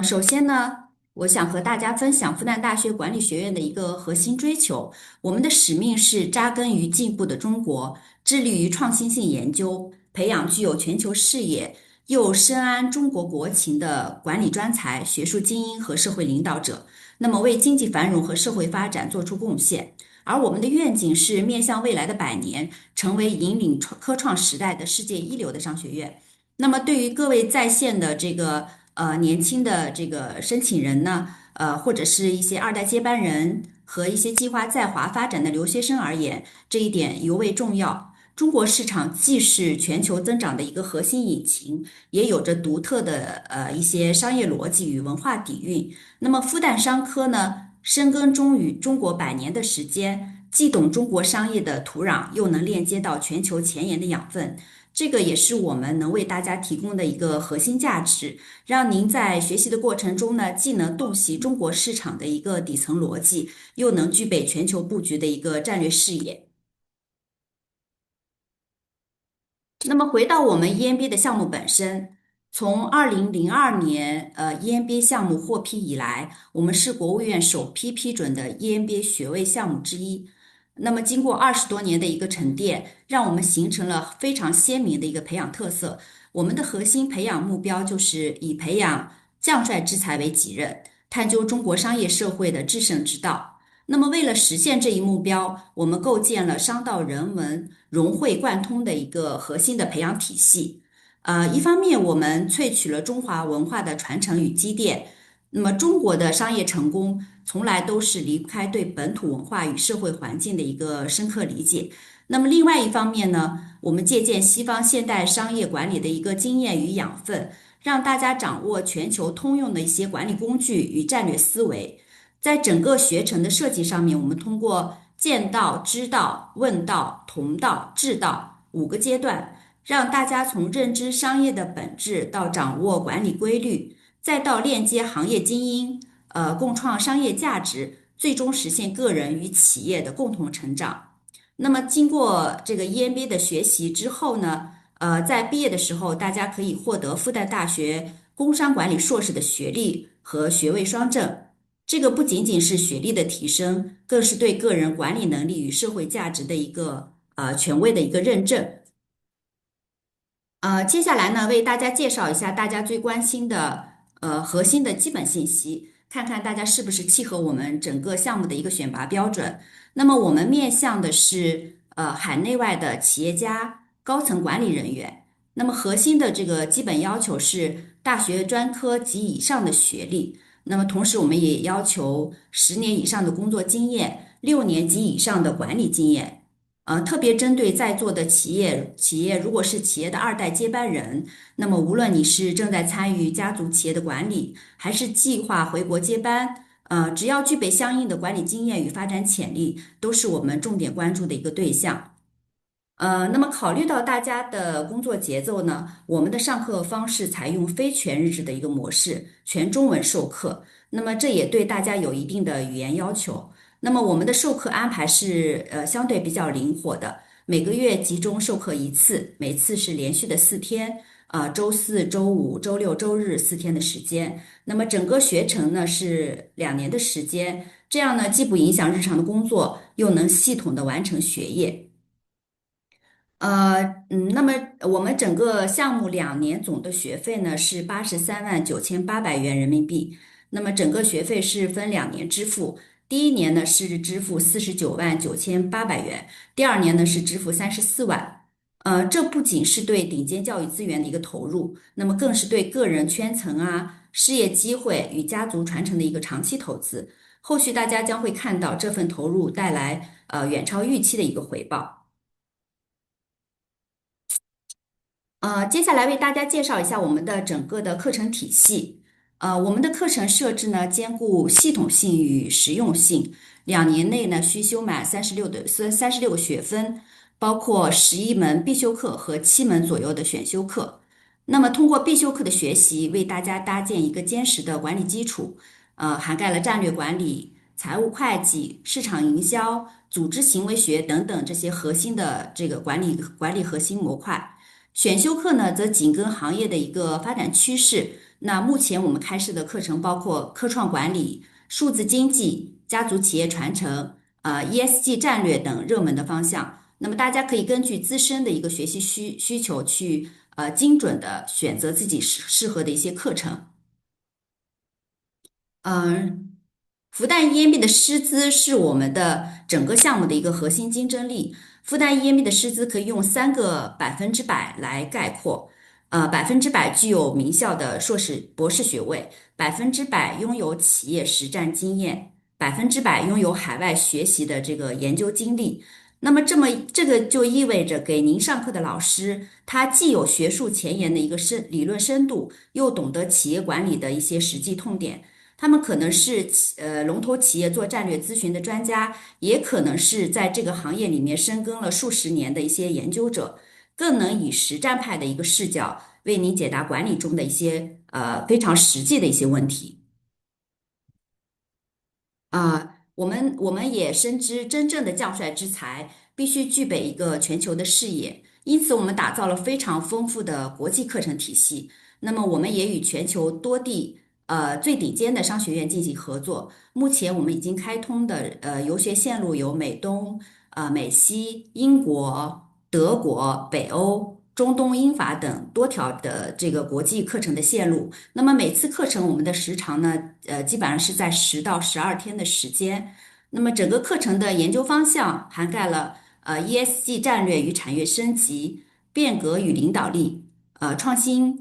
首先呢，我想和大家分享复旦大学管理学院的一个核心追求。我们的使命是扎根于进步的中国，致力于创新性研究，培养具有全球视野又深谙中国国情的管理专才、学术精英和社会领导者，那么为经济繁荣和社会发展做出贡献。而我们的愿景是面向未来的100年，成为引领科创时代的世界一流的商学院。那么对于各位在线的这个年轻的这个申请人呢，或者是一些2代接班人和一些计划在华发展的留学生而言，这一点尤为重要。中国市场既是全球增长的一个核心引擎，也有着独特的一些商业逻辑与文化底蕴。那么复旦商科呢，深耕中国100年的时间，既懂中国商业的土壤，又能链接到全球前沿的养分。这个也是我们能为大家提供的一个核心价值，让您在学习的过程中呢，既能洞悉中国市场的一个底层逻辑，又能具备全球布局的一个战略视野。那么回到我们 EMBA 的项目本身，从2002年EMBA 项目获批以来，我们是国务院首批批准的 EMBA 学位项目之一。那么经过20多年的一个沉淀，让我们形成了非常鲜明的一个培养特色。我们的核心培养目标就是以培养将帅之才为己任，探究中国商业社会的制胜之道。那么，为了实现这一目标，我们构建了商道人文融会贯通的一个核心的培养体系。一方面，我们萃取了中华文化的传承与积淀。那么，中国的商业成功从来都是离不开对本土文化与社会环境的一个深刻理解。那么，另外一方面呢，我们借鉴西方现代商业管理的一个经验与养分，让大家掌握全球通用的一些管理工具与战略思维。在整个学程的设计上面，我们通过见道、知道、问道、同道、治道5个阶段，让大家从认知商业的本质到掌握管理规律，再到链接行业精英，共创商业价值，最终实现个人与企业的共同成长。那么，经过这个 EMBA 的学习之后呢，在毕业的时候，大家可以获得复旦大学工商管理硕士的学历和学位双证。这个不仅仅是学历的提升，更是对个人管理能力与社会价值的一个权威的一个认证。接下来呢，为大家介绍一下大家最关心的核心的基本信息，看看大家是不是契合我们整个项目的一个选拔标准。那么我们面向的是海内外的企业家、高层管理人员。那么核心的这个基本要求是大学专科及以上的学历。那么同时我们也要求10年以上的工作经验，6年及以上的管理经验。特别针对在座的企业如果是企业的2代接班人，那么无论你是正在参与家族企业的管理，还是计划回国接班，只要具备相应的管理经验与发展潜力，都是我们重点关注的一个对象。那么考虑到大家的工作节奏呢，我们的上课方式采用非全日制的一个模式，全中文授课。那么这也对大家有一定的语言要求。那么我们的授课安排是相对比较灵活的，每个月集中授课1次，每次是连续的4天，周4、周5、周6、周日4天的时间。那么整个学程呢是2年的时间，这样呢既不影响日常的工作，又能系统的完成学业。那么我们整个项目2年总的学费呢是83万9800元人民币。那么整个学费是分2年支付，第1年呢是支付49万9800元，第2年呢是支付34万。这不仅是对顶尖教育资源的一个投入，那么更是对个人圈层事业机会与家族传承的一个长期投资。后续大家将会看到这份投入带来远超预期的一个回报。接下来为大家介绍一下我们的整个的课程体系。我们的课程设置呢，兼顾系统性与实用性。2年内呢，需修满36个学分，包括11门必修课和7门左右的选修课。那么，通过必修课的学习，为大家搭建一个坚实的管理基础，涵盖了战略管理、财务会计、市场营销、组织行为学等等这些核心的这个管理核心模块。选修课呢，则紧跟行业的一个发展趋势。那目前我们开设的课程包括科创管理、数字经济、家族企业传承、ESG 战略等热门的方向。那么大家可以根据自身的一个学习需求去精准的选择自己适合的一些课程。复旦 EMB 的师资是我们的整个项目的一个核心竞争力。复旦 EMB 的师资可以用3个100%来概括，100%具有名校的硕士、博士学位，100%拥有企业实战经验，100%拥有海外学习的这个研究经历。那么这个就意味着给您上课的老师，他既有学术前沿的一个理论深度，又懂得企业管理的一些实际痛点。他们可能是龙头企业做战略咨询的专家，也可能是在这个行业里面深耕了数十年的一些研究者，更能以实战派的一个视角为您解答管理中的一些非常实际的一些问题。我们也深知真正的将帅之才必须具备一个全球的视野，因此我们打造了非常丰富的国际课程体系。那么我们也与全球多地最顶尖的商学院进行合作。目前我们已经开通的游学线路有美东、美西、英国、德国、北欧、中东英法等多条的这个国际课程的线路。那么每次课程我们的时长呢，基本上是在10到12天的时间。那么整个课程的研究方向涵盖了ESG 战略与产业升级、变革与领导力、创新、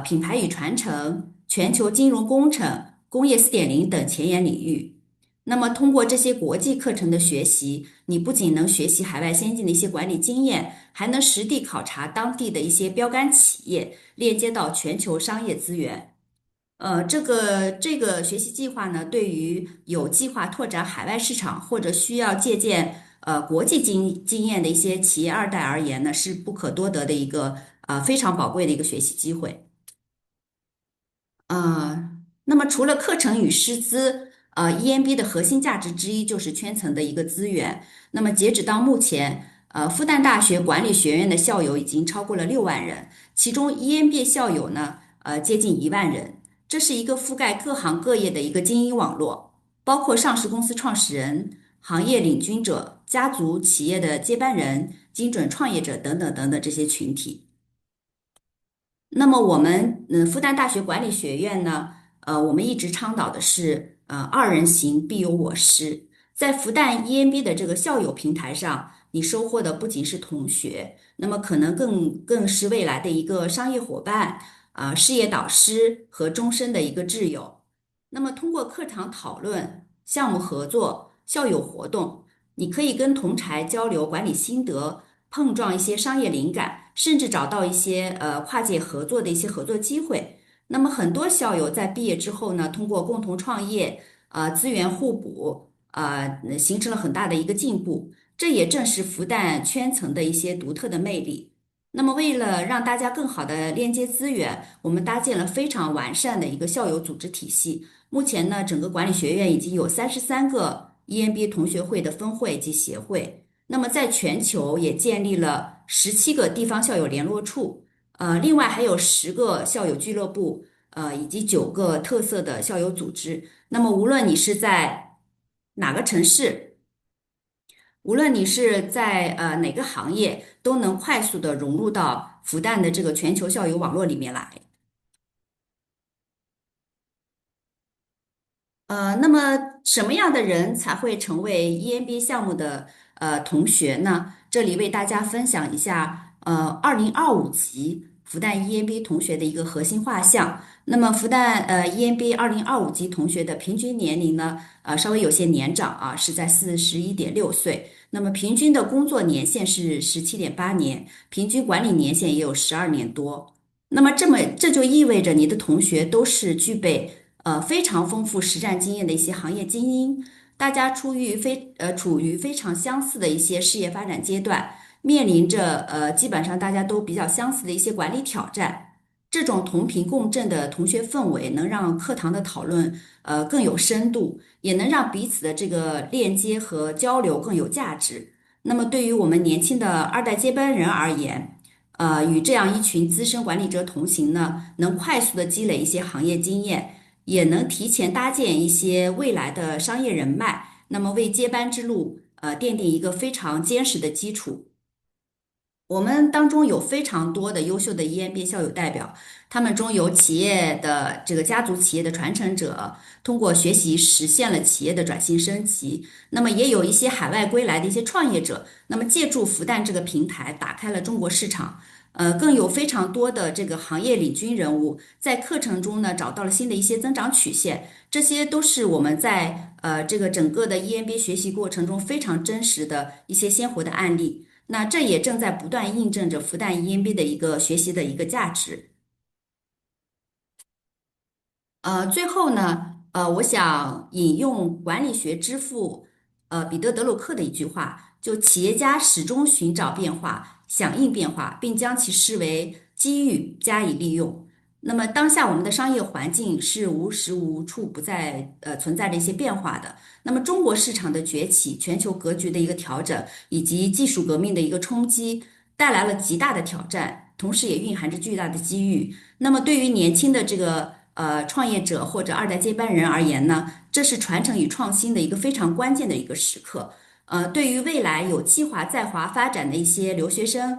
品牌与传承、全球金融工程、工业4.0等前沿领域。那么，通过这些国际课程的学习，你不仅能学习海外先进的一些管理经验，还能实地考察当地的一些标杆企业，链接到全球商业资源。这个学习计划呢，对于有计划拓展海外市场或者需要借鉴国际经验的一些企业二代而言呢，是不可多得的一个非常宝贵的一个学习机会。那么除了课程与师资，EMB 的核心价值之一就是圈层的一个资源。那么截止到目前，复旦大学管理学院的校友已经超过了6万人，其中 EMB 校友呢，接近1万人。这是一个覆盖各行各业的一个精英网络，包括上市公司创始人、行业领军者、家族企业的接班人、精准创业者等等等等这些群体。那么我们复旦大学管理学院呢，我们一直倡导的是二人行必有我师。在复旦 EMB 的这个校友平台上，你收获的不仅是同学，那么可能更是未来的一个商业伙伴事业导师和终身的一个挚友。那么通过课堂讨论、项目合作、校友活动，你可以跟同儕交流管理心得，碰撞一些商业灵感，甚至找到一些跨界合作的一些合作机会。那么很多校友在毕业之后呢，通过共同创业，资源互补，形成了很大的一个进步。这也正是复旦圈层的一些独特的魅力。那么为了让大家更好的链接资源，我们搭建了非常完善的一个校友组织体系。目前呢，整个管理学院已经有33个 EMB 同学会的分会及协会。那么在全球也建立了17个地方校友联络处，另外还有10个校友俱乐部，以及9个特色的校友组织。那么无论你是在哪个城市，无论你是在哪个行业，都能快速的融入到复旦的这个全球校友网络里面来。那么什么样的人才会成为 EMB 项目的同学呢？这里为大家分享一下2025级复旦 EMB 同学的一个核心画像。那么复旦EMB 2025级同学的平均年龄呢，稍微有些年长啊，是在41.6岁。那么平均的工作年限是17.8年，平均管理年限也有12年多。那么这就意味着你的同学都是具备非常丰富实战经验的一些行业精英，大家处于非常相似的一些事业发展阶段，面临着基本上大家都比较相似的一些管理挑战。这种同频共振的同学氛围，能让课堂的讨论更有深度，也能让彼此的这个链接和交流更有价值。那么对于我们年轻的二代接班人而言，与这样一群资深管理者同行呢，能快速的积累一些行业经验，也能提前搭建一些未来的商业人脉，那么为接班之路奠定一个非常坚实的基础。我们当中有非常多的优秀的 EMBA 校友代表，他们中有企业的这个家族企业的传承者，通过学习实现了企业的转型升级。那么也有一些海外归来的一些创业者，那么借助复旦这个平台打开了中国市场。更有非常多的这个行业领军人物在课程中呢找到了新的一些增长曲线，这些都是我们在这个整个的 EMBA 学习过程中非常真实的一些鲜活的案例。那这也正在不断印证着复旦 EMB 的一个学习的一个价值。最后呢，我想引用管理学之父彼得·德鲁克的一句话，就企业家始终寻找变化，响应变化，并将其视为机遇加以利用。那么当下我们的商业环境是无时无处不在存在着一些变化的。那么中国市场的崛起、全球格局的一个调整，以及技术革命的一个冲击，带来了极大的挑战，同时也蕴含着巨大的机遇。那么对于年轻的这个创业者或者二代接班人而言呢，这是传承与创新的一个非常关键的一个时刻。对于未来有计划在华发展的一些留学生，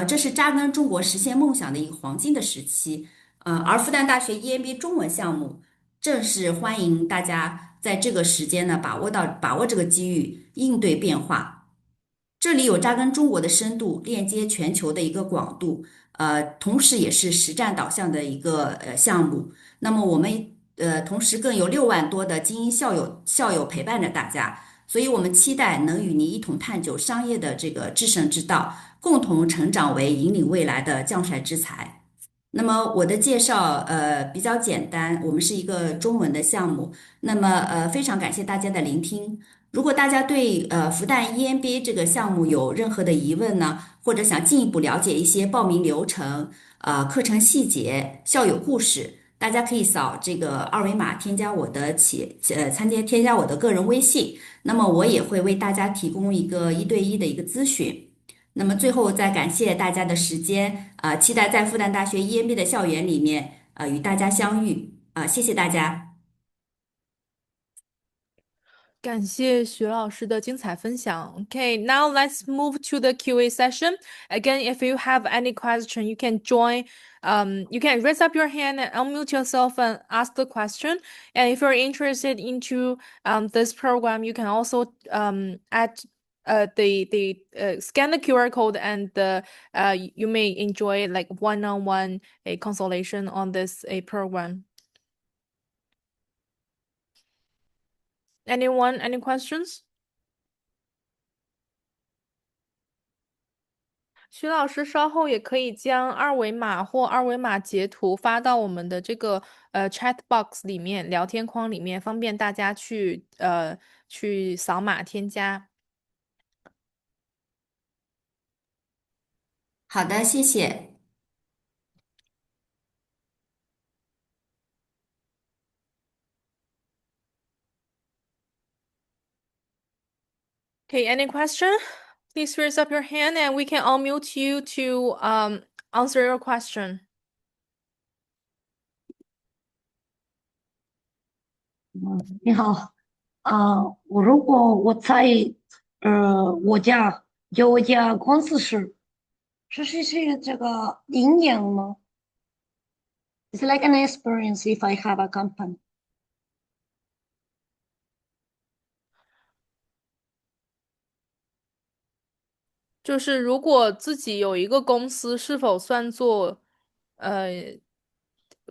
这是扎根中国实现梦想的一个黄金的时期。而复旦大学 EMB 中文项目正是欢迎大家在这个时间呢把握这个机遇，应对变化。这里有扎根中国的深度，链接全球的一个广度，同时也是实战导向的一个项目。那么我们同时更有6万多的精英校友陪伴着大家，所以我们期待能与您一同探究商业的这个制胜之道，共同成长为引领未来的将帅之才。那么我的介绍比较简单，我们是一个中文的项目。那么非常感谢大家的聆听。如果大家对复旦 EMBA 这个项目有任何的疑问呢，或者想进一步了解一些报名流程、课程细节、校友故事，大家可以扫这个二维码添加我的添加我的个人微信，那么我也会为大家提供一个1对1的一个咨询。那么最后再感谢大家的时间，期待在复旦大学 EMB 的校园里面，与大家相遇，谢谢大家。感谢徐老师的精彩分享。Okay, now let's move to the QA session. Again, if you have any question, you can join. You can raise up your hand and unmute yourself and ask the question. And if you're interested into this program, you can also add scan the QR code and you may enjoy like one-on-one a consultation on this a program. Anyone, any questions? 徐老师稍后也可以将二维码或二维码截图发到我们的这个chat box 里面，聊天框里面，方便大家去扫码添加。好的，谢谢。Okay, any question? Please raise up your hand and we can unmute you to answer your question. 你好，如果我在我家有一家公司是这个营养吗？It's like an experience if I have a company. 就是如果自己有一个公司，是否算作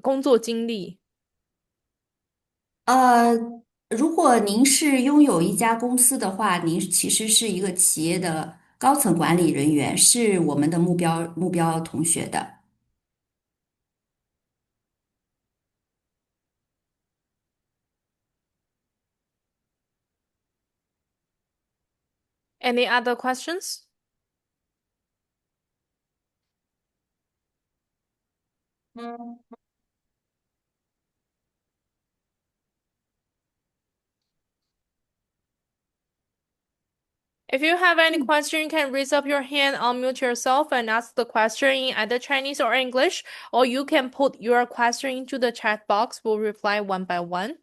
工作经历？如果您是拥有一家公司的话，您其实是一个企业的高层管理人员，是我们的目标同学的。Any other questions? If you have any question, you can raise up your hand, unmute yourself, and ask the question in either Chinese or English, or you can put your question into the chat box. We'll reply one by one.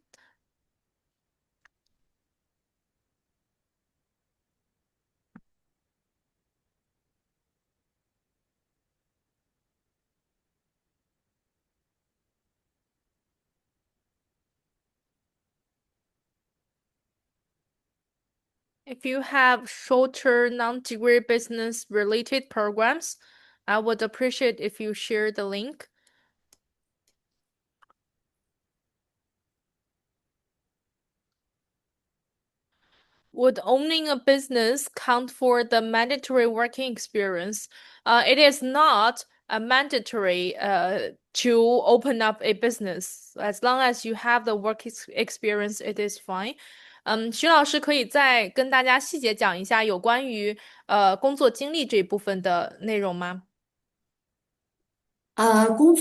If you have shorter non-degree business related programs, I would appreciate if you share the link. Would owning a business count for the mandatory working experience? It is not mandatory to open up a business. As long as you have the work experience, it is fine. 徐老师可以再跟大家细节讲一下有关于工作经历这一部分的内容吗？工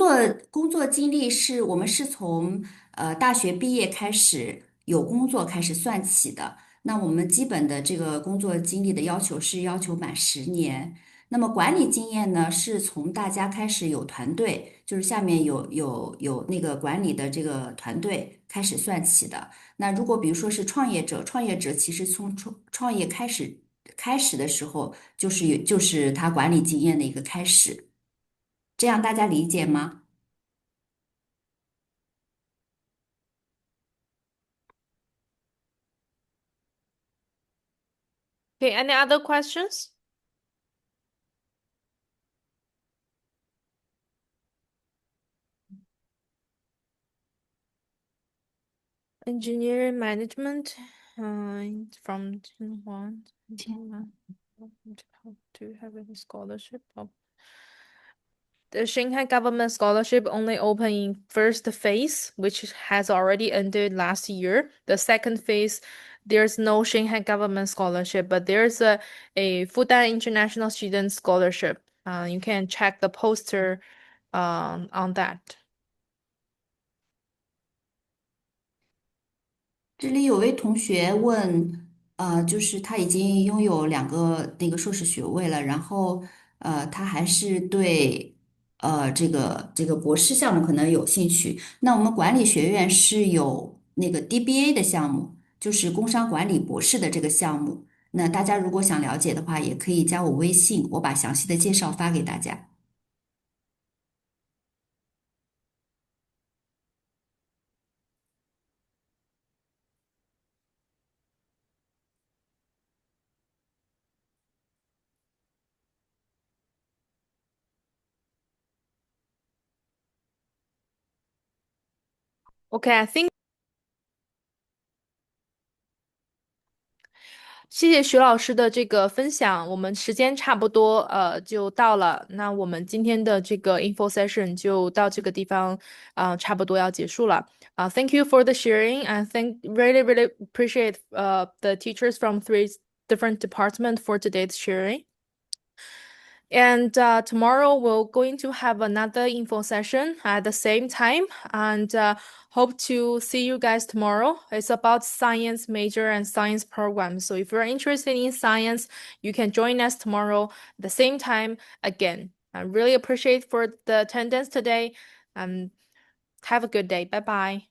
作经历是我们是从大学毕业开始有工作开始算起的。那我们基本的这个工作经历的要求是要求满10年。那么管理经验呢，是从大家开始有团队，就是下面有那个管理的这个团队开始算起的。那如果比如说是创业者，创业者其实从创业开始的时候，就是他管理经验的一个开始。这样大家理解吗？ Okay, any other questions? Engineering management, from one to have a scholarship. The Shanghai government scholarship only open in first phase, which has already ended last year. The second phase, there's no Shanghai government scholarship, but there's a Fudan International Student Scholarship. You can check the poster on that. 这里有位同学问，就是他已经拥有2个硕士学位了，然后他还是对这个博士项目可能有兴趣。那我们管理学院是有那个 DBA 的项目，就是工商管理博士的这个项目。那大家如果想了解的话，也可以加我微信，我把详细的介绍发给大家。Okay, I think 谢谢徐老师的这个分享，我们时间差不多就到了，那我们今天的这个 info session 就到这个地方差不多要结束了。Thank you for the sharing and really appreciate the teachers from 3 different departments for today's sharing. And tomorrow we're going to have another info session at the same time, and hope to see you guys tomorrow. It's about science major and science program. So if you're interested in science, you can join us tomorrow at the same time again. I really appreciate for the attendance today. Have a good day. Bye bye.